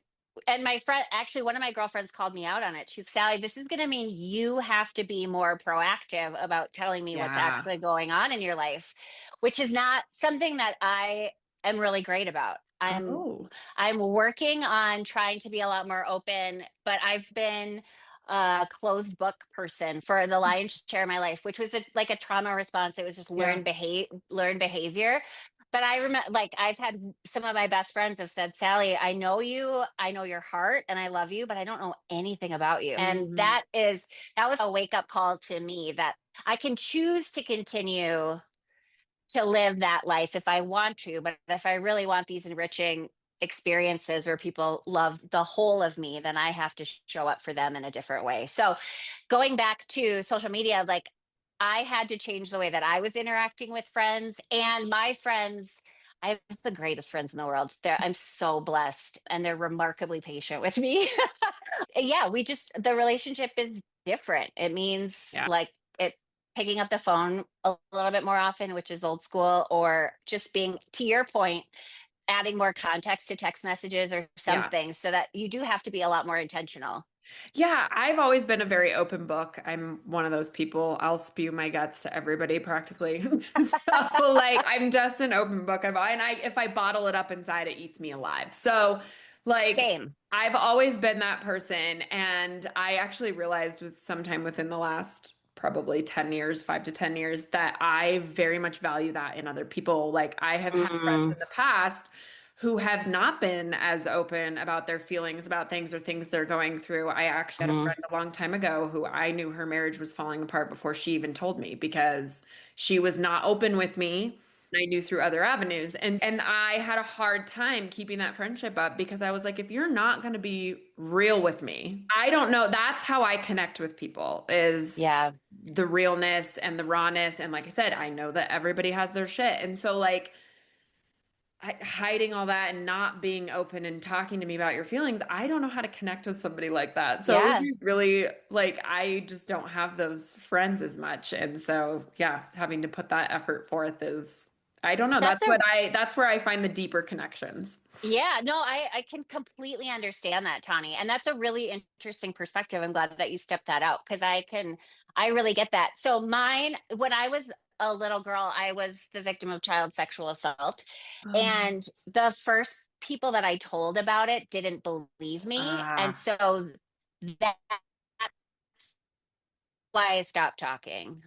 Speaker 2: and my friend, actually one of my girlfriends called me out on it. She's, Sally, this is going to mean you have to be more proactive about telling me what's
Speaker 3: Yeah.
Speaker 2: actually going on in your life, which is not something that I am really great about.
Speaker 3: Oh.
Speaker 2: I'm working on trying to be a lot more open, but I've been a closed book person for the lion's share of my life, which was like a trauma response. It was just
Speaker 3: Yeah.
Speaker 2: learned behavior. But I remember, like, I've had some of my best friends have said, Sally, I know you, I know your heart, and I love you, but I don't know anything about you. And
Speaker 3: Mhm.
Speaker 2: that was a wake up call to me that I can choose to continue to live that life if I want to, but if I really want these enriching experiences where people love the whole of me, then I have to show up for them in a different way. So going back to social media, like I had to change the way that I was interacting with friends, and my friends. I have the greatest friends in the world. I'm so blessed, and they're remarkably patient with me. Yeah, the relationship is different. It means
Speaker 3: Yeah.
Speaker 2: like it picking up the phone a little bit more often, which is old school, or just being, to your point, adding more context to text messages or
Speaker 3: Yeah.
Speaker 2: something, so that you do have to be a lot more intentional.
Speaker 3: Yeah, I've always been a very open book. I'm one of those people. I'll spew my guts to everybody practically. So like I'm just an open book. If I bottle it up inside, it eats me alive. So like
Speaker 2: Same.
Speaker 3: I've always been that person. And I actually realized with sometime within the last probably 10 years, 5 to 10 years, that I very much value that in other people. Like I have had friends
Speaker 2: Mm,
Speaker 3: in the past who have not been as open about their feelings about things or things they're going through. I actually had a
Speaker 2: mhm.
Speaker 3: friend a long time ago who I knew her marriage was falling apart before she even told me because she was not open with me. I knew through other avenues. And I had a hard time keeping that friendship up because I was like, if you're not going to be real with me, I don't know. That's how I connect with people is
Speaker 2: Yeah,
Speaker 3: the realness and the rawness. And like I said, I know that everybody has their shit. And so like hiding all that and not being open and talking to me about your feelings, I don't know how to connect with somebody like that. So it would
Speaker 2: yeah.
Speaker 3: be really like I just don't have those friends as much. And so yeah, having to put that effort forth is I don't know.
Speaker 2: That's a
Speaker 3: That's where I find the deeper connections.
Speaker 2: Yeah, no, I can completely understand that, Tawny. And that's a really interesting perspective. I'm glad that you stepped that out because I really get that. So mine, when I was a little girl, I was the victim of child sexual assault.
Speaker 3: Oh,
Speaker 2: And the first people that I told about it didn't believe me. And
Speaker 3: ah,
Speaker 2: so that's why I stopped talking,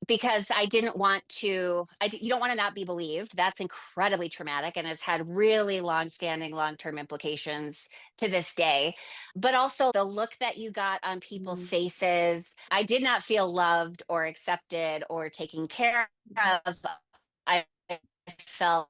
Speaker 2: because I didn't want to. You don't want to not be believed. That's incredibly traumatic and has had really long-standing, long-term implications to this day. But also the look that you got on people's
Speaker 3: mm,
Speaker 2: faces. I did not feel loved or accepted or taken care of. I felt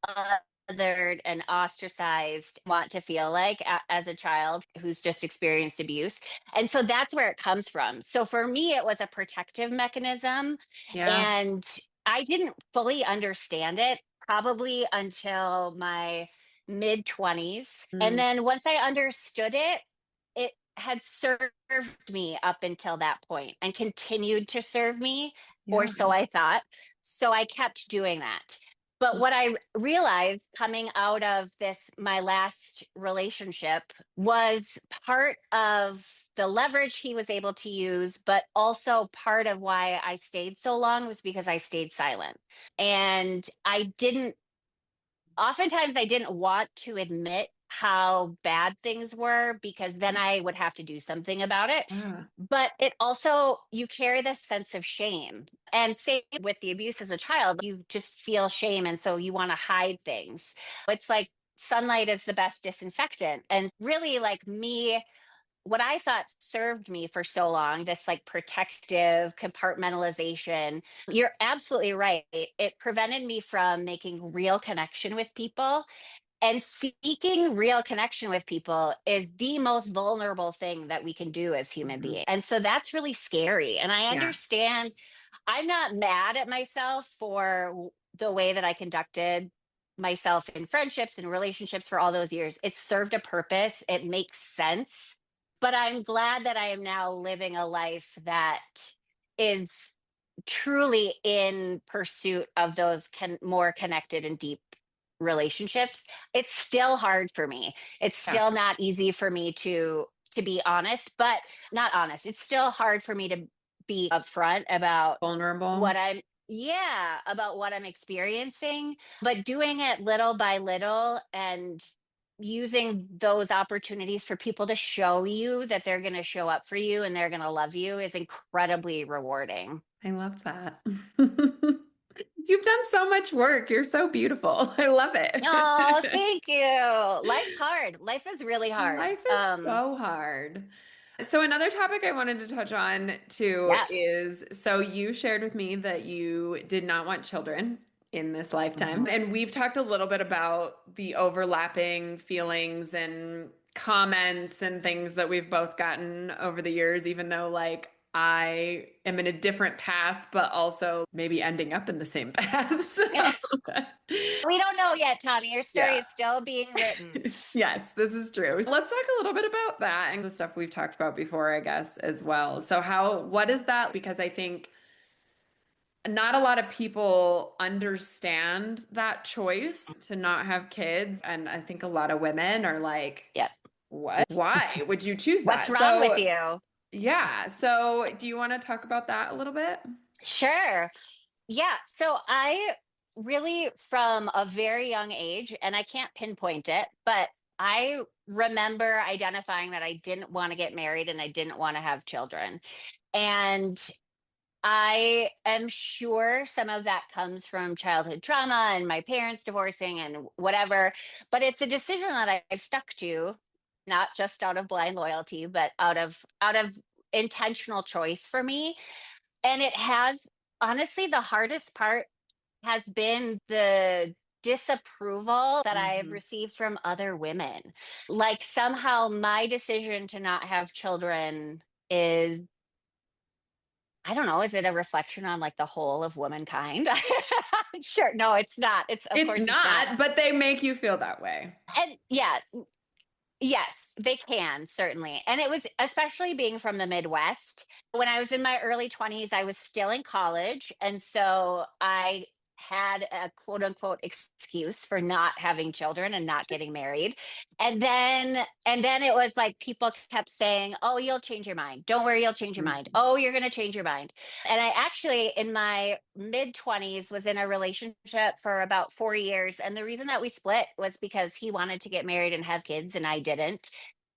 Speaker 2: othered and ostracized, want to feel like as a child who's just experienced abuse. And so that's where it comes from. So for me, it was a protective mechanism.
Speaker 3: yeah.
Speaker 2: And I didn't fully understand it probably until my mid 20s. And
Speaker 3: Mm,
Speaker 2: then once I understood it, it had served me up until that point and continued to serve me, or
Speaker 3: yeah.
Speaker 2: so I thought. So I kept doing that. But what I realized coming out of my last relationship, was part of the leverage he was able to use, but also part of why I stayed so long was because I stayed silent. And oftentimes I didn't want to admit how bad things were because then I would have to do something about it.
Speaker 3: Yeah.
Speaker 2: But it also, you carry this sense of shame. And same with the abuse as a child, you just feel shame. And so you want to hide things. It's like sunlight is the best disinfectant. And really, like me, what I thought served me for so long, this like protective compartmentalization, you're absolutely right. It prevented me from making real connection with people. And seeking real connection with people is the most vulnerable thing that we can do as human
Speaker 3: Mhm.
Speaker 2: beings. And so that's really scary. And I
Speaker 3: Yeah.
Speaker 2: understand, I'm not mad at myself for the way that I conducted myself in friendships and relationships for all those years. It served a purpose, it makes sense. But I'm glad that I am now living a life that is truly in pursuit of those more connected and deep relationships. It's still hard for me. It's
Speaker 3: Yeah.
Speaker 2: still not easy for me to be honest, but not honest. It's still hard for me to be upfront about
Speaker 3: Vulnerable.
Speaker 2: what I'm yeah, about what I'm experiencing, but doing it little by little and using those opportunities for people to show you that they're going to show up for you and they're going to love you is incredibly rewarding.
Speaker 3: I love that. You've done so much work. You're so beautiful. I love
Speaker 2: Oh,
Speaker 3: it.
Speaker 2: thank you. Life's hard. Life is really hard.
Speaker 3: Life is so hard. So another topic I wanted to touch on too
Speaker 2: Yeah.
Speaker 3: is, so you shared with me that you did not want children in this lifetime.
Speaker 2: Mhm.
Speaker 3: And we've talked a little bit about the overlapping feelings and comments and things that we've both gotten over the years, even though like I am in a different path, but also maybe ending up in the same path. So,
Speaker 2: We don't know yet, Tommy. Your story
Speaker 3: yeah.
Speaker 2: is still being written.
Speaker 3: Yes, this is true. Let's talk a little bit about that and the stuff we've talked about before, I guess, as well. So what is that? Because I think not a lot of people understand that choice to not have kids. And I think a lot of women are like,
Speaker 2: Yeah.
Speaker 3: what? Why would you choose
Speaker 2: What's
Speaker 3: that?
Speaker 2: wrong with
Speaker 3: So,
Speaker 2: you?
Speaker 3: yeah. So, do you want to talk about that a little bit?
Speaker 2: Sure. Yeah. So I really, from a very young age, and I can't pinpoint it, but I remember identifying that I didn't want to get married and I didn't want to have children. And I am sure some of that comes from childhood trauma and my parents divorcing and whatever, but it's a decision that I've stuck to, not just out of blind loyalty, but out of intentional choice for me. And it has, honestly, the hardest part has been the disapproval that I've
Speaker 3: Hmm.
Speaker 2: received from other women. Like somehow my decision to not have children is, I don't know, is it a reflection on like the whole of womankind? Sure. No, it's not. It's, of
Speaker 3: It's
Speaker 2: course it's not.
Speaker 3: not, but they make you feel that way.
Speaker 2: And yeah, yes, they can, certainly. And it was especially being from the Midwest. When I was in my early 20s, I was still in college. And so I had a quote unquote excuse for not having children and not getting married. And then it was like people kept saying, "Oh, you'll change your mind. Don't worry, you'll change your mind. Oh, you're going to change your mind." And I actually, in my mid 20s, was in a relationship for about 4 years. And the reason that we split was because he wanted to get married and have kids, and I didn't.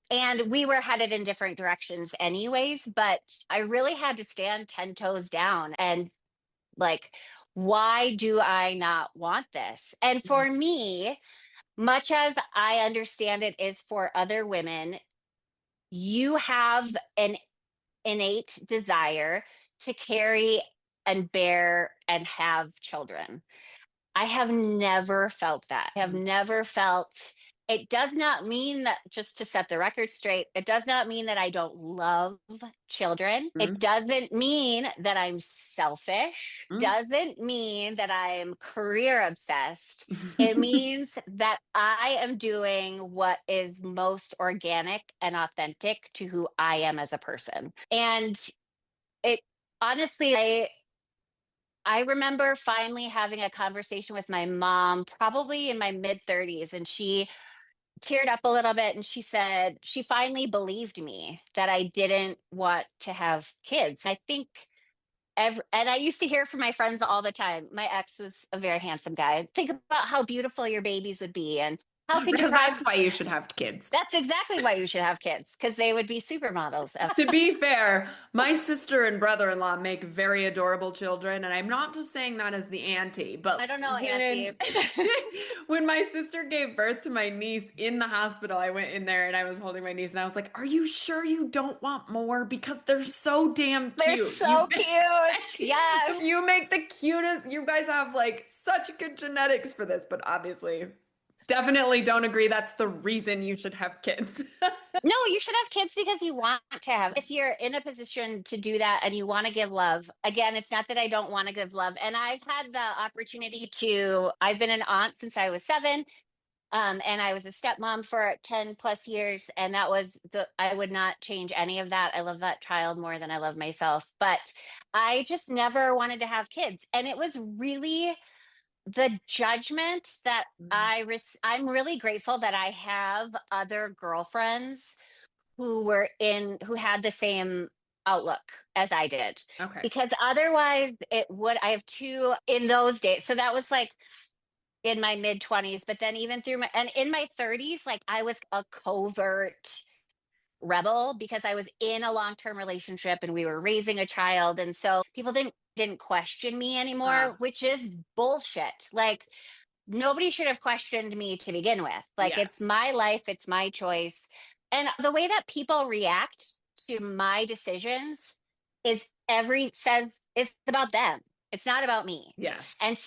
Speaker 2: And we were headed in different directions, anyways. But I really had to stand 10 toes down and like, why do I not want this? And for me, much as I understand it is for other women, you have an innate desire to carry and bear and have children. I have never felt that. I have never felt, it does not mean that, just to set the record straight, it does not mean that I don't love children. It
Speaker 3: Mhm.
Speaker 2: doesn't mean that I'm selfish. Doesn't mean that I'm career obsessed. It means that I am doing what is most organic and authentic to who I am as a person. And it, honestly, I remember finally having a conversation with my mom, probably in my mid 30s, and she teared up a little bit and she said she finally believed me that I didn't want to have kids. I think and I used to hear from my friends all the time. My ex was a very handsome guy. Think about how beautiful your babies would be and how can you
Speaker 3: Because
Speaker 2: provide.
Speaker 3: that's why you should have kids.
Speaker 2: That's exactly why you should have kids, because they would be supermodels.
Speaker 3: To be fair, my sister and brother-in-law make very adorable children, and I'm not just saying that as the auntie, but
Speaker 2: I don't know,
Speaker 3: when
Speaker 2: Auntie.
Speaker 3: when my sister gave birth to my niece in the hospital, I went in there and I was holding my niece and I was like, "Are you sure you don't want more? Because they're so damn
Speaker 2: They're
Speaker 3: cute.
Speaker 2: so cute. Yes.
Speaker 3: You make the cutest. You guys have like such good genetics for this, but obviously, definitely don't agree. That's the reason you should have kids."
Speaker 2: No, you should have kids because you want to have. If you're in a position to do that and you want to give love, again, it's not that I don't want to give love. And I've had the opportunity to, I've been an aunt since I was 7. And I was a stepmom for 10 plus years. And that was I would not change any of that. I love that child more than I love myself. But I just never wanted to have kids. And it was really the judgment that I'm really grateful that I have other girlfriends who had the same outlook as I did.
Speaker 3: Okay.
Speaker 2: Because otherwise I have two in those days. So that was like in my mid 20s, but then even and in my 30s, like I was a covert rebel because I was in a long-term relationship and we were raising a child. And so people didn't didn't question me anymore,
Speaker 3: Ah.
Speaker 2: which is bullshit. Like, nobody should have questioned me to begin with. Like, it's
Speaker 3: Yes.
Speaker 2: my life, it's my choice. And the way that people react to my decisions is it's about them. It's not about me.
Speaker 3: Yes.
Speaker 2: And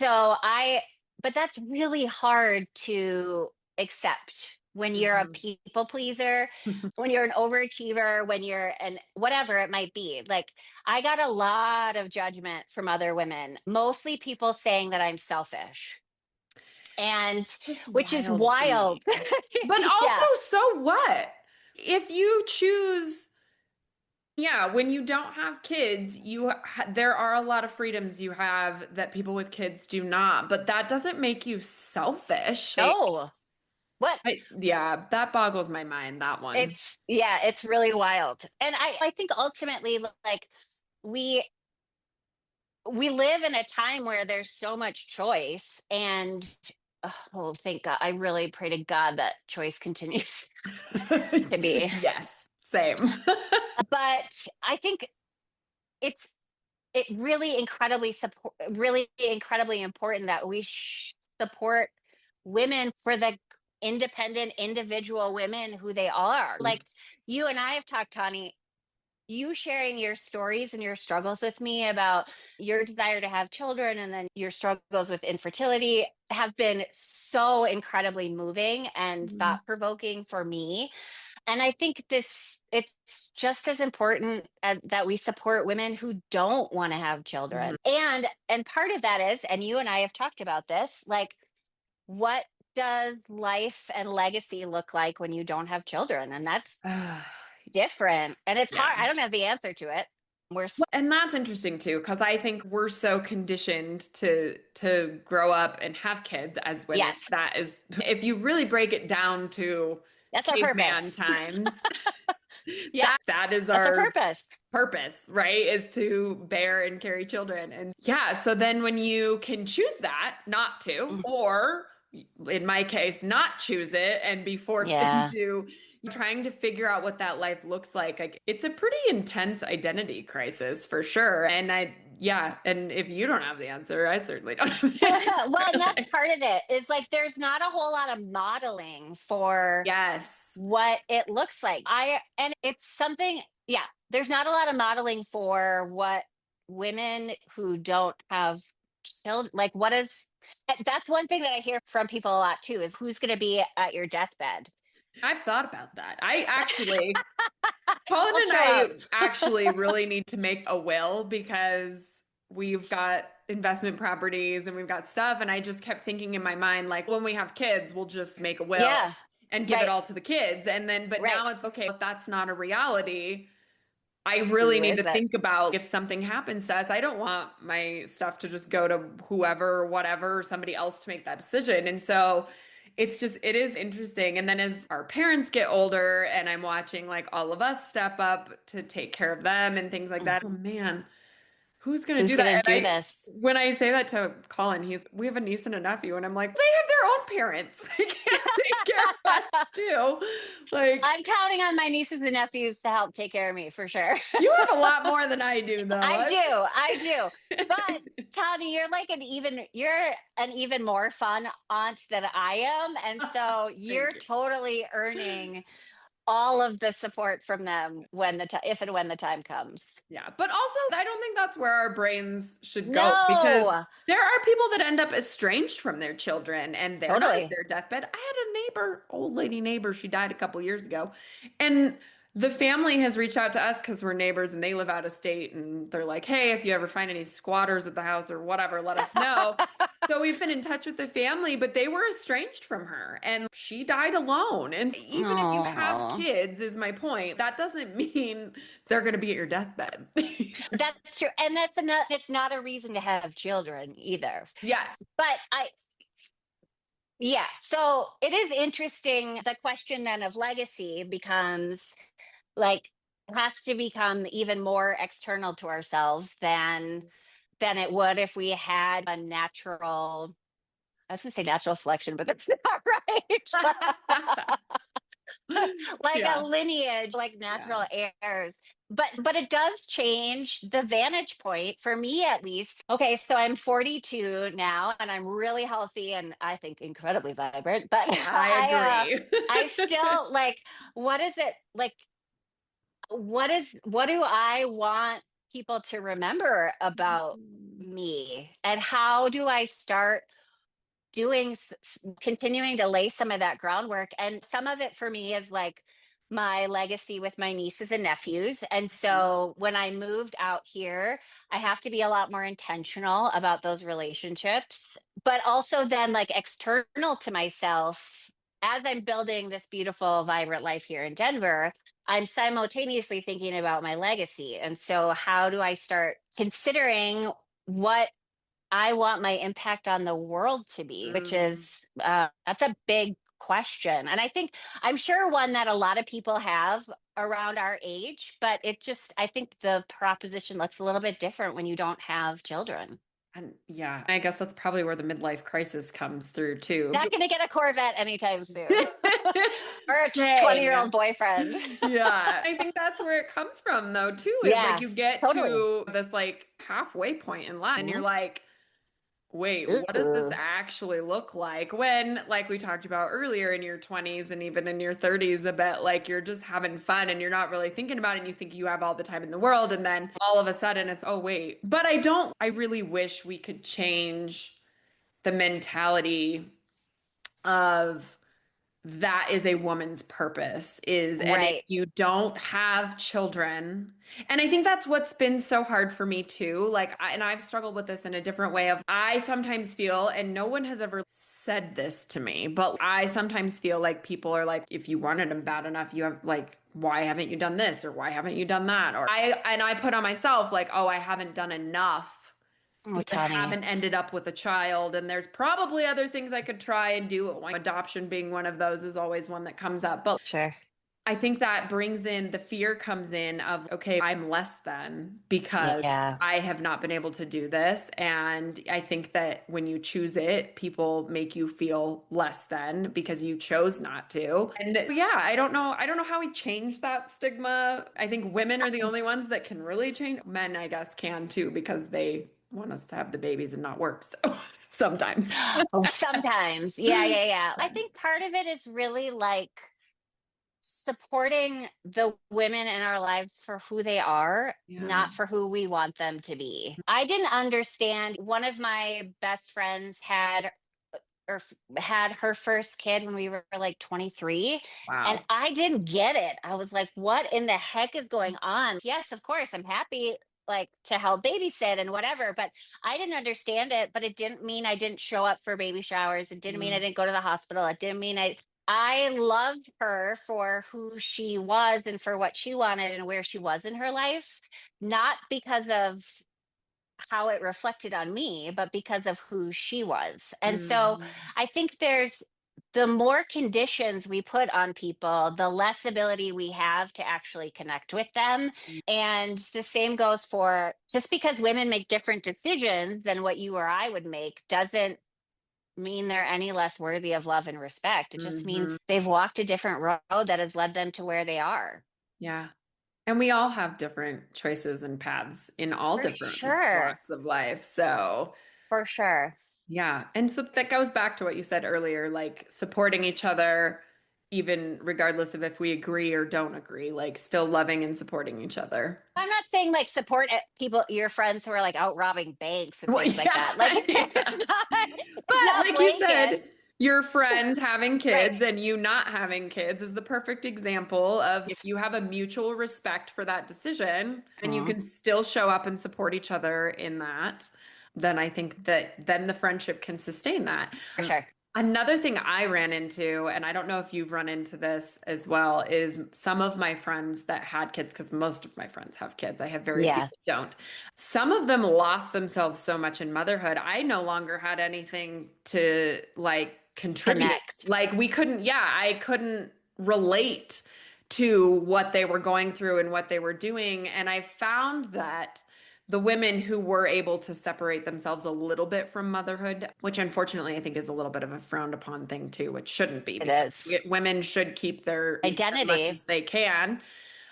Speaker 2: but that's really hard to accept when you're a people pleaser, when you're an overachiever, when you're an whatever it might be. Like, I got a lot of judgment from other women, mostly people saying that I'm selfish. And
Speaker 3: Just
Speaker 2: which is
Speaker 3: wild to
Speaker 2: wild.
Speaker 3: me. But also,
Speaker 2: Yeah.
Speaker 3: so what? If you choose, yeah, when you don't have kids, there are a lot of freedoms you have that people with kids do not, but that doesn't make you selfish. Like,
Speaker 2: Oh, what?
Speaker 3: yeah, that boggles my mind, that one.
Speaker 2: It's really wild. And I think ultimately, like, we we live in a time where there's so much choice, and oh, thank God. I really pray to God that choice continues to be.
Speaker 3: Yes, same.
Speaker 2: But I think it's it really really incredibly important that we support women for the independent individual women who they are. Like, you and I have talked, Tawny, you sharing your stories and your struggles with me about your desire to have children and then your struggles with infertility have been so incredibly moving and
Speaker 3: Mhm.
Speaker 2: thought provoking for me. And I think it's just as important as that we support women who don't want to have children.
Speaker 3: Mhm.
Speaker 2: And part of that is, and you and I have talked about this, like, what does life and legacy look like when you don't have children? And that's different. And it's
Speaker 3: Yeah.
Speaker 2: hard. I don't have the answer to it.
Speaker 3: And that's interesting too, because I think we're so conditioned to grow up and have kids as women.
Speaker 2: Yes,
Speaker 3: That is, if you really break it down to
Speaker 2: that's our
Speaker 3: caveman
Speaker 2: purpose.
Speaker 3: times,
Speaker 2: Yeah,
Speaker 3: that is
Speaker 2: that's our
Speaker 3: our
Speaker 2: purpose.
Speaker 3: purpose, right? Is to bear and carry children. And yeah, so then when you can choose that not to,
Speaker 2: Mm,
Speaker 3: or in my case, not choose it and be forced
Speaker 2: yeah.
Speaker 3: into trying to figure out what that life looks like it's a pretty intense identity crisis for sure. And yeah, and if you don't have the answer, I certainly don't have the
Speaker 2: Well, and that's
Speaker 3: answer.
Speaker 2: part of it is like there's not a whole lot of modeling for
Speaker 3: Yes.
Speaker 2: what it looks like. And it's something, yeah, there's not a lot of modeling for what women who don't have children, like, what is, that's one thing that I hear from people a lot too, is who's going to be at your deathbed.
Speaker 3: I've thought about that. I actually, Colin
Speaker 2: We'll
Speaker 3: and
Speaker 2: show
Speaker 3: I
Speaker 2: up.
Speaker 3: actually really need to make a will because we've got investment properties and we've got stuff. And I just kept thinking in my mind, like, when we have kids, we'll just make a will
Speaker 2: Yeah,
Speaker 3: and give it
Speaker 2: right,
Speaker 3: all to the kids. And then, but
Speaker 2: right.
Speaker 3: now it's okay, if that's not a reality, I really
Speaker 2: Who
Speaker 3: need
Speaker 2: is
Speaker 3: to
Speaker 2: it?
Speaker 3: think about if something happens to us. I don't want my stuff to just go to whoever or whatever, or somebody else to make that decision. And so it is interesting. And then as our parents get older and I'm watching like all of us step up to take care of them and things like that, oh man, who's going to
Speaker 2: Who's
Speaker 3: do that?
Speaker 2: going to
Speaker 3: And
Speaker 2: do this?
Speaker 3: when I say that to Colin, we have a niece and a nephew, and I'm like, they have their own parents. They can't take care of us too. Like,
Speaker 2: I'm counting on my nieces and nephews to help take care of me for sure.
Speaker 3: you have a lot more than I do, though.
Speaker 2: I do. But Tawny, you're an even more fun aunt than I am. And so you're
Speaker 3: Thank you.
Speaker 2: totally earning all of the support from them when if and when the time comes.
Speaker 3: Yeah, but also I don't think that's where our brains should go because
Speaker 2: No,
Speaker 3: there are people that end up estranged from their children and they're not at
Speaker 2: totally.
Speaker 3: their deathbed. I had a neighbor, old lady neighbor, she died a couple years ago. And the family has reached out to us because we're neighbors and they live out of state and they're like, hey, if you ever find any squatters at the house or whatever, let us know. So we've been in touch with the family, but they were estranged from her and she died alone. And even if you have
Speaker 2: Oh,
Speaker 3: kids, is my point, that doesn't mean they're going to be at your deathbed.
Speaker 2: that's true. And it's not a reason to have children either.
Speaker 3: Yes.
Speaker 2: But yeah, so it is interesting. The question then of legacy becomes like, has to become even more external to ourselves than it would if we had a natural, I was gonna say natural selection, but that's not right. Like a
Speaker 3: Yeah.
Speaker 2: lineage, like
Speaker 3: Yeah.
Speaker 2: natural heirs. but it does change the vantage point for me, at least. Okay, so I'm 42 now and I'm really healthy and I think incredibly vibrant, but
Speaker 3: I agree.
Speaker 2: I still like, what is it like, what do I want people to remember about me, and how do I start doing continuing to lay some of that groundwork? And some of it for me is like my legacy with my nieces and nephews. And so when I moved out here, I have to be a lot more intentional about those relationships, but also then like external to myself. As I'm building this beautiful vibrant life here in Denver, I'm simultaneously thinking about my legacy. And so how do I start considering what I want my impact on the world to be, which is that's a big question. And I think I'm sure one that a lot of people have around our age, but I think the proposition looks a little bit different when you don't have children.
Speaker 3: And yeah, I guess that's probably where the midlife crisis comes through too.
Speaker 2: Not going to get a Corvette anytime soon or a
Speaker 3: Dang.
Speaker 2: 20-year-old boyfriend.
Speaker 3: Yeah. I think that's where it comes from though, too, is like
Speaker 2: Yeah,
Speaker 3: you get
Speaker 2: totally.
Speaker 3: to this like halfway point in life and you're like, wait, what does this
Speaker 2: Ooh.
Speaker 3: actually look like when, like we talked about earlier, in your 20s and even in your 30s, a bit like you're just having fun and you're not really thinking about it and you think you have all the time in the world. And then all of a sudden it's, oh, wait. But I really wish we could change the mentality of that is a woman's purpose is, and if
Speaker 2: Right.
Speaker 3: you don't have children, and I think that's what's been so hard for me too, like and I've struggled with this in a different way of I sometimes feel, and no one has ever said this to me, but I sometimes feel like people are like, if you wanted them bad enough, you have like, why haven't you done this or why haven't you done that, or I put on myself like, oh, I haven't done enough
Speaker 2: Oh,
Speaker 3: because I
Speaker 2: Tawny.
Speaker 3: haven't ended up with a child, and there's probably other things I could try and do. Adoption being one of those is always one that comes up. But
Speaker 2: Sure.
Speaker 3: I think that brings in the fear comes in of, okay, I'm less than because
Speaker 2: Yeah.
Speaker 3: I have not been able to do this. And I think that when you choose it, people make you feel less than because you chose not to. And yeah, I don't know. I don't know how we change that stigma. I think women are the only ones that can really change. Men, I guess, can too, because they want us to have the babies and not work. So sometimes.
Speaker 2: Oh, sometimes. Yeah, yeah, yeah. I think part of it is really like supporting the women in our lives for who they are,
Speaker 3: Yeah.
Speaker 2: not for who we want them to be. I didn't understand. One of my best friends had her first kid when we were like 23, and
Speaker 3: Wow.
Speaker 2: I didn't get it. I was like, what in the heck is going on? Yes, of course, I'm happy like to help babysit and whatever, but I didn't understand it. But it didn't mean I didn't show up for baby showers. It didn't mean I didn't go to the hospital. It didn't mean I loved her for who she was and for what she wanted and where she was in her life, not because of how it reflected on me, but because of who she was. And so
Speaker 3: Mhm.
Speaker 2: I think the more conditions we put on people, the less ability we have to actually connect with them. And the same goes for just because women make different decisions than what you or I would make doesn't mean they're any less worthy of love and respect. It just means
Speaker 3: Mhm.
Speaker 2: they've walked a different road that has led them to where they are.
Speaker 3: Yeah. And we all have different choices and paths in all
Speaker 2: For
Speaker 3: different
Speaker 2: sure.
Speaker 3: walks of life. So,
Speaker 2: For sure.
Speaker 3: yeah. And so that goes back to what you said earlier, like supporting each other, even regardless of if we agree or don't agree, like still loving and supporting each other.
Speaker 2: I'm not saying like support people, your friends who are like out robbing banks and
Speaker 3: Well,
Speaker 2: things like
Speaker 3: yeah.
Speaker 2: that. Like
Speaker 3: Yeah.
Speaker 2: it's
Speaker 3: But
Speaker 2: not
Speaker 3: like you
Speaker 2: blanket.
Speaker 3: said, your friend having
Speaker 2: Right.
Speaker 3: kids and you not having kids is the perfect example of if you have a mutual respect for that decision and you
Speaker 2: Mhm.
Speaker 3: can still show up and support each other in that, then I think that then the friendship can sustain that.
Speaker 2: For sure.
Speaker 3: Another thing I ran into, and I don't know if you've run into this as well, is some of my friends that had kids, because most of my friends have kids. I have very few
Speaker 2: Yeah.
Speaker 3: that don't. Some of them lost themselves so much in motherhood. I no longer had anything to like contribute.
Speaker 2: Connect.
Speaker 3: Like we couldn't, yeah, I couldn't relate to what they were going through and what they were doing. And I found that the women who were able to separate themselves a little bit from motherhood, which unfortunately I think is a little bit of a frowned upon thing too, which shouldn't be
Speaker 2: It
Speaker 3: because
Speaker 2: is.
Speaker 3: women should keep their as much
Speaker 2: Identity.
Speaker 3: as they can.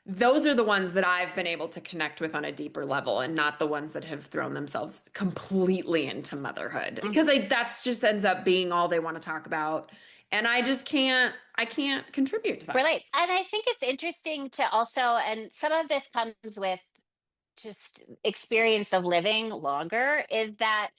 Speaker 3: those are the ones that I've been able to connect with on a deeper level and not the ones that have thrown themselves completely into motherhood because that's just ends up being all they want to talk about. And I can't contribute to that.
Speaker 2: Relate. And I think it's interesting to also, and some of this comes with just experience of living longer, is that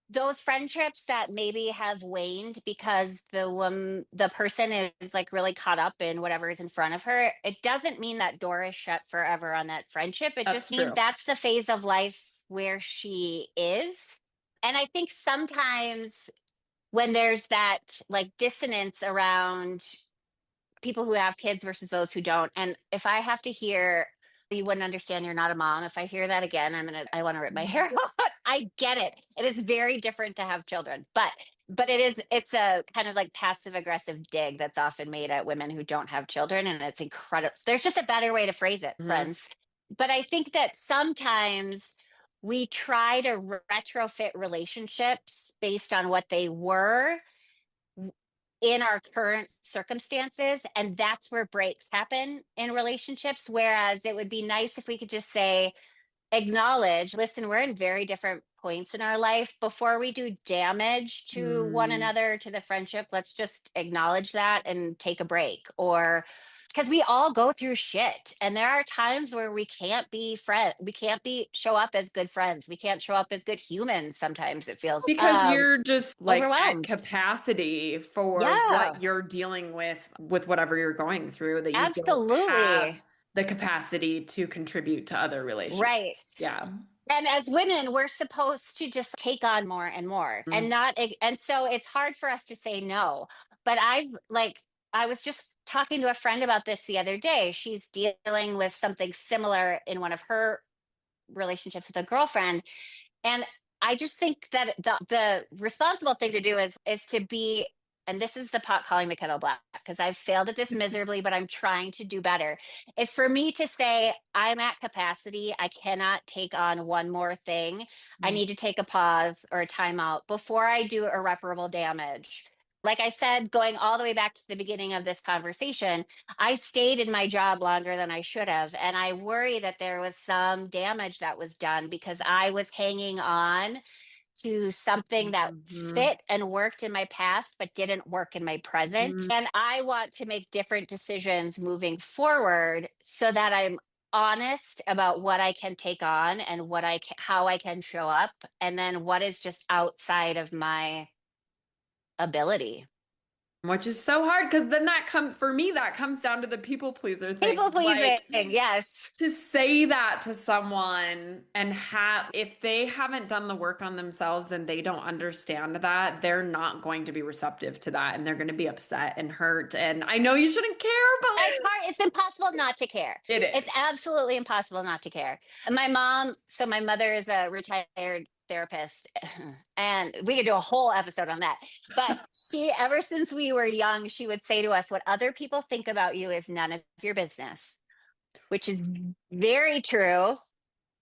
Speaker 2: those friendships that maybe have waned because the person is like really caught up in whatever is in front of her, it doesn't mean that door is shut forever on that friendship. It
Speaker 3: That's
Speaker 2: just means
Speaker 3: true.
Speaker 2: that's the phase of life where she is. And I think sometimes when there's that like dissonance around people who have kids versus those who don't. And if I have to hear, you wouldn't understand, you're not a mom. If I hear that again, I want to rip my hair out. I get it. It is very different to have children, but it's a kind of like passive aggressive dig that's often made at women who don't have children. And it's incredible. There's just a better way to phrase it, friends. But I think that sometimes we try to retrofit relationships based on what they were in our current circumstances, and that's where breaks happen in relationships. Whereas it would be nice if we could just say, acknowledge, listen, we're in very different points in our life. Before we do damage to one another, to the friendship, let's just acknowledge that and take a break. Or because we all go through shit, and there are times where we can't be friends, we can't be show up as good friends, we can't show up as good humans. Sometimes it feels
Speaker 3: Because you're just like at
Speaker 2: overwhelmed.
Speaker 3: capacity for
Speaker 2: Yeah,
Speaker 3: what you're dealing with whatever you're going through, that you don't have
Speaker 2: absolutely.
Speaker 3: the capacity to contribute to other relationships.
Speaker 2: Right.
Speaker 3: Yeah.
Speaker 2: And as women, we're supposed to just take on more and more and not, and so it's hard for us to say no. But I was just talking to a friend about this the other day. She's dealing with something similar in one of her relationships with a girlfriend. And I just think that the responsible thing to do is to be, and this is the pot calling the kettle black, because I've failed at this miserably, but I'm trying to do better. Is for me to say, I'm at capacity. I cannot take on one more thing. I need to take a pause or a timeout before I do irreparable damage. Like I said, going all the way back to the beginning of this conversation, I stayed in my job longer than I should have. And I worry that there was some damage that was done because I was hanging on to something that fit and worked in my past, but didn't work in my present. And I want to make different decisions moving forward so that I'm honest about what I can take on and how I can show up. And then what is just outside of my ability.
Speaker 3: Which is so hard because then for me, that comes down to the people pleaser thing.
Speaker 2: People pleasing,
Speaker 3: Like,
Speaker 2: yes.
Speaker 3: to say that to someone and if they haven't done the work on themselves and they don't understand that, they're not going to be receptive to that and they're going to be upset and hurt. And I know you shouldn't care, but
Speaker 2: It's hard. It's impossible not to care.
Speaker 3: it is.
Speaker 2: It's absolutely impossible not to care. And my mother is a retired therapist, and we could do a whole episode on that. But ever since we were young, she would say to us, what other people think about you is none of your business, which is very true.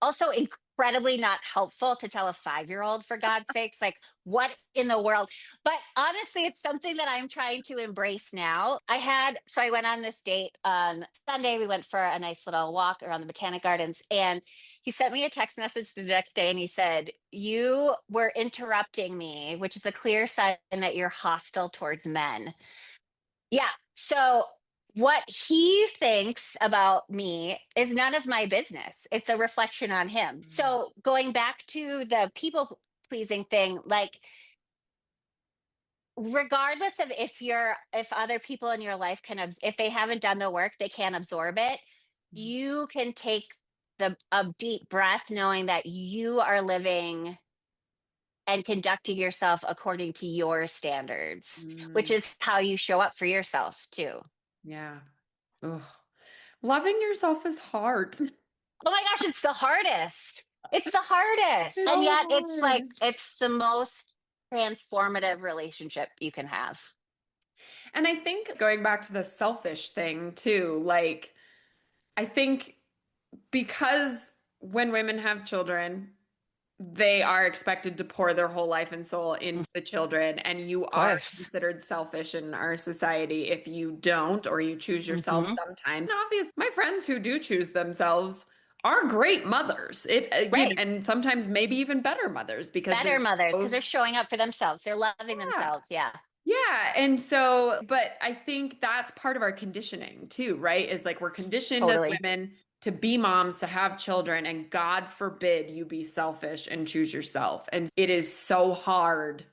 Speaker 2: Also incredibly not helpful to tell a 5-year-old, for God's sakes, like what in the world. But honestly, it's something that I'm trying to embrace now. I went on this date on Sunday. We went for a nice little walk around the Botanic Gardens, and he sent me a text message the next day and he said, you were interrupting me, which is a clear sign that you're hostile towards men. Yeah. So what he thinks about me is none of my business. It's a reflection on him. So going back to the people pleasing thing, like regardless of if other people in your life if they haven't done the work, they can't absorb it. You can take a deep breath knowing that you are living and conducting yourself according to your standards, which is how you show up for yourself too.
Speaker 3: Yeah. Ugh. Loving yourself is hard.
Speaker 2: Oh my gosh, it's the hardest. It's the hardest. And yet it's like, it's the most transformative relationship you can have.
Speaker 3: And I think going back to the selfish thing too, like, I think because when women have children, they are expected to pour their whole life and soul into the children, and you
Speaker 2: Of
Speaker 3: are
Speaker 2: course.
Speaker 3: considered selfish in our society if you don't, or you choose yourself sometime. And obviously, my friends who do choose themselves are great mothers.
Speaker 2: Right.
Speaker 3: And sometimes maybe even better mothers because
Speaker 2: Better
Speaker 3: they're
Speaker 2: mothers because
Speaker 3: both.
Speaker 2: they're showing up for themselves. They're loving
Speaker 3: Yeah.
Speaker 2: themselves. Yeah.
Speaker 3: Yeah. And so, but I think that's part of our conditioning too, right? Is like we're conditioned as
Speaker 2: Totally.
Speaker 3: women to be moms, to have children, and God forbid you be selfish and choose yourself. And it is so hard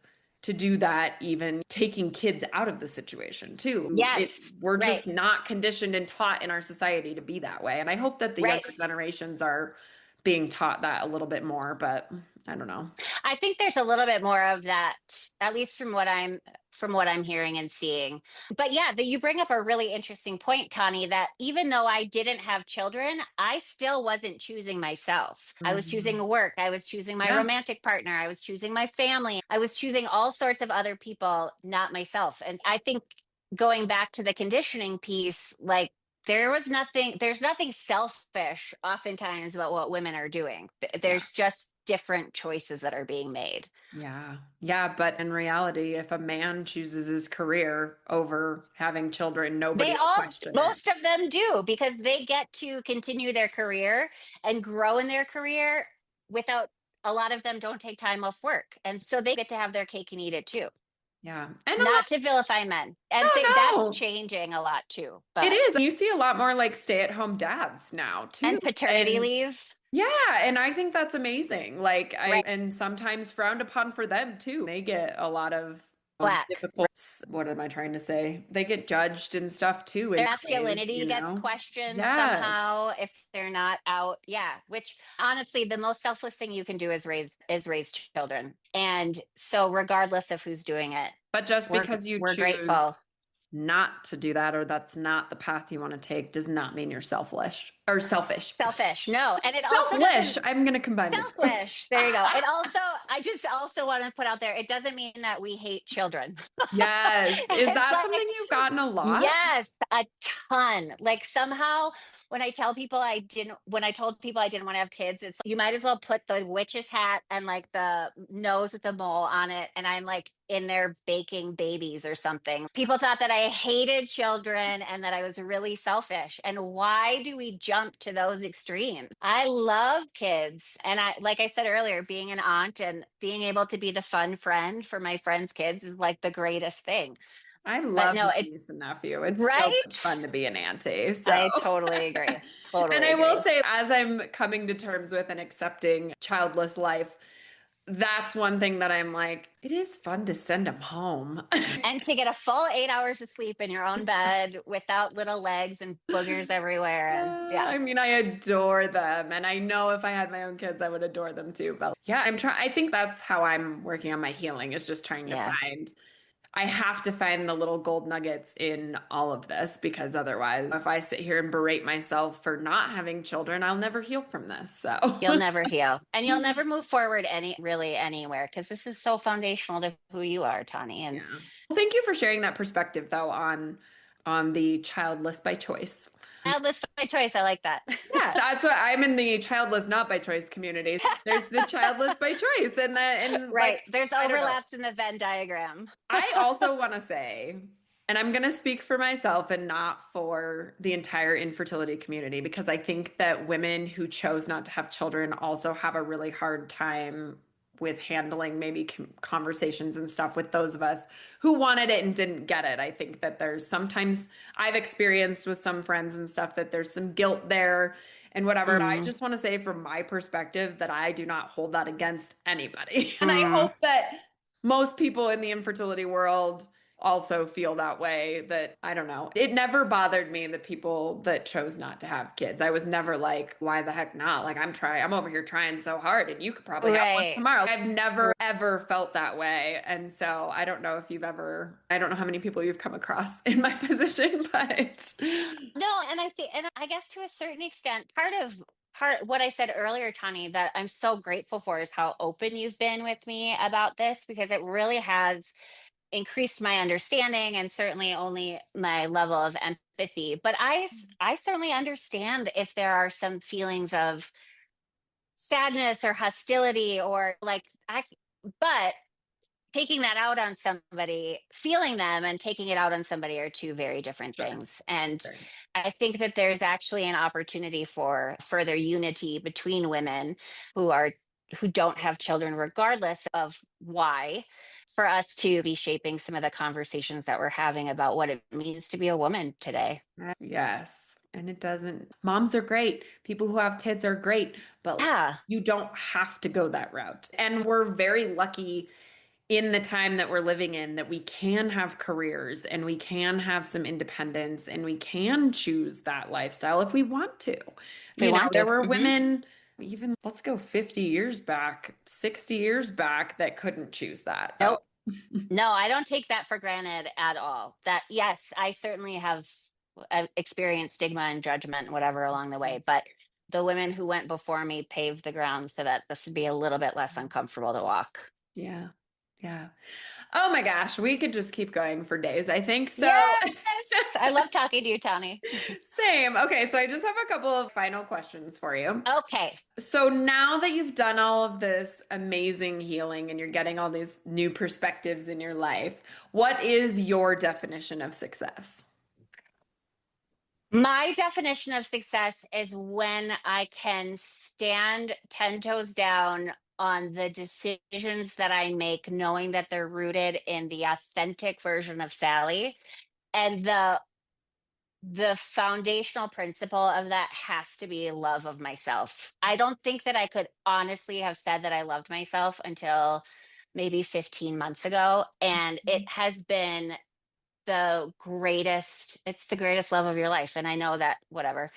Speaker 3: to do that, even taking kids out of the situation too.
Speaker 2: Yes.
Speaker 3: We're
Speaker 2: Right.
Speaker 3: just not conditioned and taught in our society to be that way. And I hope that the
Speaker 2: Right.
Speaker 3: younger generations are being taught that a little bit more, but I don't know.
Speaker 2: I think there's a little bit more of that, at least from what I'm hearing and seeing. But yeah, that you bring up a really interesting point, Tawny, that even though I didn't have children, I still wasn't choosing myself. I was
Speaker 3: Mhm.
Speaker 2: choosing work, I was choosing my
Speaker 3: Yeah.
Speaker 2: romantic partner, I was choosing my family, I was choosing all sorts of other people, not myself. And I think going back to the conditioning piece, like there's nothing selfish oftentimes about what women are doing.
Speaker 3: Yeah.
Speaker 2: There's just different choices that are being made.
Speaker 3: Yeah. Yeah. But in reality, if a man chooses his career over having children, nobody
Speaker 2: They
Speaker 3: will
Speaker 2: all,
Speaker 3: question it.
Speaker 2: most of them do because they get to continue their career and grow in their career without, a lot of them don't take time off work. And so they get to have their cake and eat it too.
Speaker 3: Yeah. And a lot,
Speaker 2: Not to vilify men. And that's
Speaker 3: no,
Speaker 2: changing a lot too.
Speaker 3: it
Speaker 2: But,
Speaker 3: is. You see a lot more like stay-at-home dads now too.
Speaker 2: and paternity
Speaker 3: And
Speaker 2: leave,
Speaker 3: yeah, and I think that's amazing. Like
Speaker 2: right?
Speaker 3: and sometimes frowned upon for them too. They get a lot of
Speaker 2: Black.
Speaker 3: difficult, what am I trying to say? They get judged and stuff too
Speaker 2: Their
Speaker 3: in ways,
Speaker 2: masculinity gets questioned
Speaker 3: Yes.
Speaker 2: somehow if they're not out. Yeah, which honestly, the most selfless thing you can do is raise children. And so regardless of who's doing it,
Speaker 3: But just
Speaker 2: we're
Speaker 3: because you
Speaker 2: we're
Speaker 3: choose
Speaker 2: grateful.
Speaker 3: not to do that or that's not the path you want to take does not mean you're selfish or selfish.
Speaker 2: Selfish. No, and it also
Speaker 3: Selfish.
Speaker 2: doesn't.
Speaker 3: I'm going to combine the two.
Speaker 2: Selfish. There you go. It also, I just also want to put out there, it doesn't mean that we hate children.
Speaker 3: Yes. Is
Speaker 2: It's
Speaker 3: that something
Speaker 2: like,
Speaker 3: you've gotten a lot?
Speaker 2: yes, a ton. Like somehow when I told people I didn't want to have kids, it's you might as well put the witch's hat and like the nose with the mole on it. And I'm like in there baking babies or something. People thought that I hated children and that I was really selfish. And why do we jump to those extremes? I love kids. And like I said earlier, being an aunt and being able to be the fun friend for my friends' kids is like the greatest thing.
Speaker 3: I
Speaker 2: But
Speaker 3: love
Speaker 2: no,
Speaker 3: my
Speaker 2: it,
Speaker 3: niece and nephew. It's so much
Speaker 2: right?
Speaker 3: fun to be an auntie. So,
Speaker 2: I totally agree.
Speaker 3: and
Speaker 2: Totally
Speaker 3: I will
Speaker 2: agree.
Speaker 3: say, as I'm coming to terms with and accepting childless life, that's one thing that I'm like, it is fun to send them home.
Speaker 2: And to get a full 8 hours of sleep in your own bed without little legs and boogers everywhere. And yeah,
Speaker 3: I mean, I adore them. And I know if I had my own kids, I would adore them too. But yeah, I think that's how I'm working on my healing is just trying to
Speaker 2: yeah,
Speaker 3: I have to find the little gold nuggets in all of this because otherwise, if I sit here and berate myself for not having children, I'll never heal from this. So,
Speaker 2: you'll never heal and you'll never move forward really anywhere because this is so foundational to who you are, Tawny.
Speaker 3: yeah.
Speaker 2: And
Speaker 3: Well, thank you for sharing that perspective though on the childless by choice.
Speaker 2: childless by choice. I like that.
Speaker 3: Yeah, that's what I'm in the childless not by choice community. There's the childless by choice and like
Speaker 2: Right. There's
Speaker 3: I don't know.
Speaker 2: overlaps in the Venn diagram.
Speaker 3: I also want to say, and I'm going to speak for myself and not for the entire infertility community, because I think that women who chose not to have children also have a really hard time with handling maybe conversations and stuff with those of us who wanted it and didn't get it. I think that there's sometimes I've experienced with some friends and stuff that there's some guilt there and whatever. And I
Speaker 2: Mm,
Speaker 3: just want to say from my perspective that I do not hold that against anybody. And I
Speaker 2: mm.
Speaker 3: hope that most people in the infertility world also feel that way that I don't know. It never bothered me the people that chose not to have kids. I was never like, why the heck not? Like I'm over here trying so hard and you could probably have one
Speaker 2: Right.
Speaker 3: tomorrow. I've never ever felt that way. And so I don't know if you've ever I don't know how many people you've come across in my position, but
Speaker 2: No, and I think, and I guess to a certain extent, part what I said earlier, Tani, that I'm so grateful for is how open you've been with me about this because it really has increased my understanding and certainly only my level of empathy. But I certainly understand if there are some feelings of sadness or hostility or like but taking that out on somebody, feeling them and taking it out on somebody are two very different
Speaker 3: Sure.
Speaker 2: things. And
Speaker 3: Sure.
Speaker 2: I think that there's actually an opportunity for further unity between women who don't have children, regardless of why, for us to be shaping some of the conversations that we're having about what it means to be a woman today.
Speaker 3: Yes. And it doesn't, moms are great. People who have kids are great, but
Speaker 2: Yeah.
Speaker 3: you don't have to go that route. And we're very lucky in the time that we're living in that we can have careers and we can have some independence and we can choose that lifestyle if we want to.
Speaker 2: We
Speaker 3: You know,
Speaker 2: want
Speaker 3: there
Speaker 2: to.
Speaker 3: were
Speaker 2: Mhm.
Speaker 3: women, even let's go 50 years back, 60 years back, that couldn't choose that.
Speaker 2: Nope.
Speaker 3: So,
Speaker 2: No, I don't take that for granted at all. That, yes, I certainly have experienced stigma and judgment, and whatever along the way, but the women who went before me paved the ground so that this would be a little bit less uncomfortable to walk.
Speaker 3: yeah. Yeah. Oh my gosh, we could just keep going for days, I think. So,
Speaker 2: Yes, I love talking to you, Tawny.
Speaker 3: same. Okay, so I just have a couple of final questions for you.
Speaker 2: Okay.
Speaker 3: So now that you've done all of this amazing healing and you're getting all these new perspectives in your life, what is your definition of success?
Speaker 2: My definition of success is when I can stand 10 toes down on the decisions that I make, knowing that they're rooted in the authentic version of Sally. And the foundational principle of that has to be love of myself. I don't think that I could honestly have said that I loved myself until maybe 15 months ago. And it has been it's the greatest love of your life. And I know that, whatever.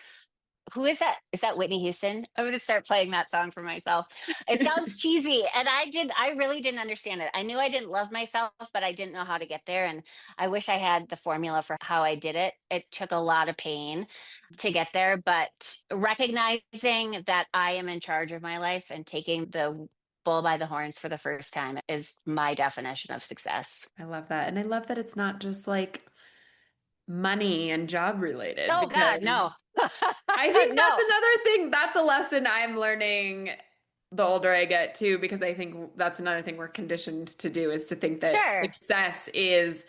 Speaker 2: Who is that? Is that Whitney Houston? I'm going to start playing that song for myself. It sounds cheesy. And I really didn't understand it. I knew I didn't love myself, but I didn't know how to get there. And I wish I had the formula for how I did it. It took a lot of pain to get there, but recognizing that I am in charge of my life and taking the bull by the horns for the first time is my definition of success.
Speaker 3: I love that. And I love that it's not just like money and job related
Speaker 2: Oh,
Speaker 3: because
Speaker 2: God, no.
Speaker 3: I think that's
Speaker 2: No.
Speaker 3: another thing. That's a lesson I'm learning the older I get too, because I think that's another thing we're conditioned to do is to think that
Speaker 2: Sure.
Speaker 3: success is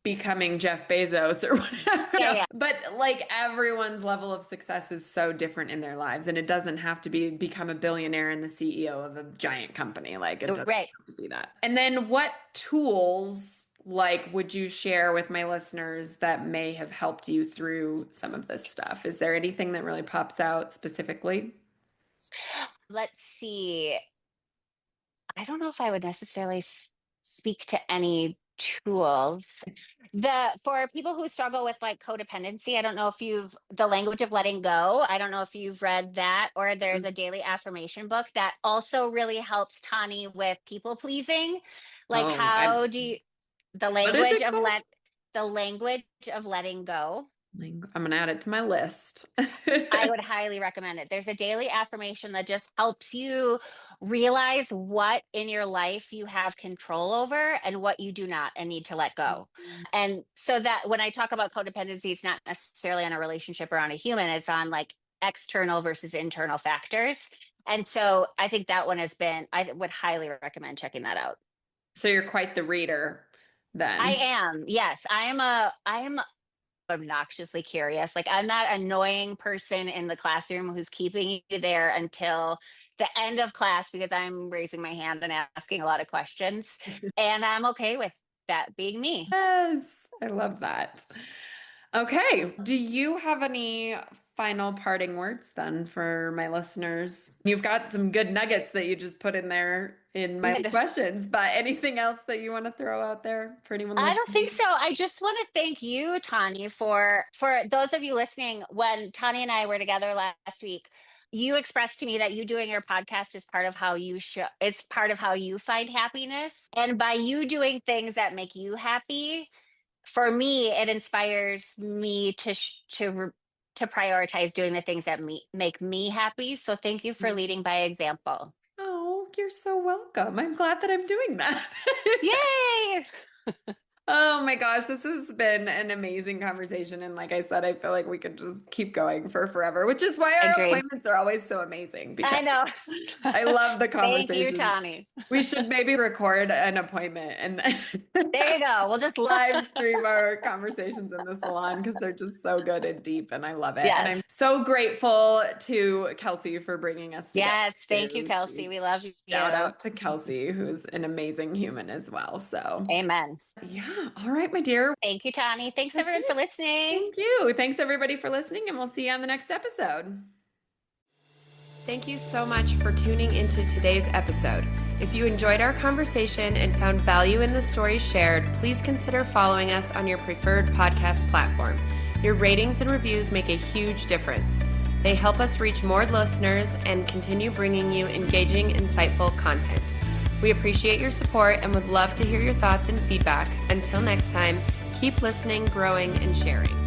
Speaker 3: becoming Jeff Bezos or whatever.
Speaker 2: Yeah,
Speaker 3: No.
Speaker 2: yeah.
Speaker 3: But like everyone's level of success is so different in their lives. And it doesn't have to be become a billionaire and the CEO of a giant company. Like it doesn't
Speaker 2: Right.
Speaker 3: have to be that. And then what tools like would you share with my listeners that may have helped you through some of this stuff? Is there anything that really pops out specifically?
Speaker 2: Let's see. I don't know if I would necessarily speak to any tools. For people who struggle with like codependency, I don't know if you've the language of letting go. I don't know if you've read that, or there's a daily affirmation book that also really helps Tani with people pleasing. Like
Speaker 3: Oh,
Speaker 2: how do you the
Speaker 3: what is
Speaker 2: language
Speaker 3: it
Speaker 2: of
Speaker 3: called?
Speaker 2: the language of letting go.
Speaker 3: I'm gonna add it to my list.
Speaker 2: I would highly recommend it. There's a daily affirmation that just helps you realize what in your life you have control over and what you do not and need to let go. And so that when I talk about codependency, it's not necessarily on a relationship or on a human, it's on like external versus internal factors. And so I think that one I would highly recommend checking that out.
Speaker 3: So you're quite the reader
Speaker 2: I
Speaker 3: then.
Speaker 2: am. Yes, I am obnoxiously curious. Like I'm that annoying person in the classroom who's keeping you there until the end of class because I'm raising my hand and asking a lot of questions. And I'm okay with that being me.
Speaker 3: Yes, I love that. Okay, do you have any final parting words then for my listeners? You've got some good nuggets that you just put in there in my
Speaker 2: Good.
Speaker 3: questions, but anything else that you want to throw out there for anyone
Speaker 2: I don't think
Speaker 3: listening?
Speaker 2: so. I just want to thank you, Tani, for those of you listening. When Tani and I were together last week, you expressed to me that you doing your podcast is part of how it's part of how you find happiness. And by you doing things that make you happy, for me, it inspires me to prioritize doing the things that make me happy. So thank you for leading by example.
Speaker 3: Oh, you're so welcome. I'm glad that I'm doing that.
Speaker 2: Yay!
Speaker 3: Oh my gosh, this has been an amazing conversation. And like I said, I feel like we could just keep going for forever, which is why our
Speaker 2: Agreed.
Speaker 3: appointments are always so amazing because
Speaker 2: I know.
Speaker 3: I love the
Speaker 2: Thank you,
Speaker 3: conversations.
Speaker 2: Tawny.
Speaker 3: We should maybe record an appointment and then
Speaker 2: There you go. We'll just
Speaker 3: live stream our conversations in the salon because they're just so good and deep and I love it.
Speaker 2: Yes.
Speaker 3: And I'm so grateful to Kelsey for bringing us together.
Speaker 2: Yes. Thank you, Kelsey.
Speaker 3: She-
Speaker 2: We love you.
Speaker 3: Shout out to Kelsey, who's an amazing human as well. So
Speaker 2: Amen.
Speaker 3: yeah. All right, my dear.
Speaker 2: Thank you, Tawny. Thanks everyone for listening.
Speaker 3: Thank you. Thanks everybody for listening and we'll see you on the next episode.
Speaker 1: Thank you so much for tuning into today's episode. If you enjoyed our conversation and found value in the stories shared, please consider following us on your preferred podcast platform. Your ratings and reviews make a huge difference. They help us reach more listeners and continue bringing you engaging, insightful content. We appreciate your support and would love to hear your thoughts and feedback. Until next time, keep listening, growing, and sharing.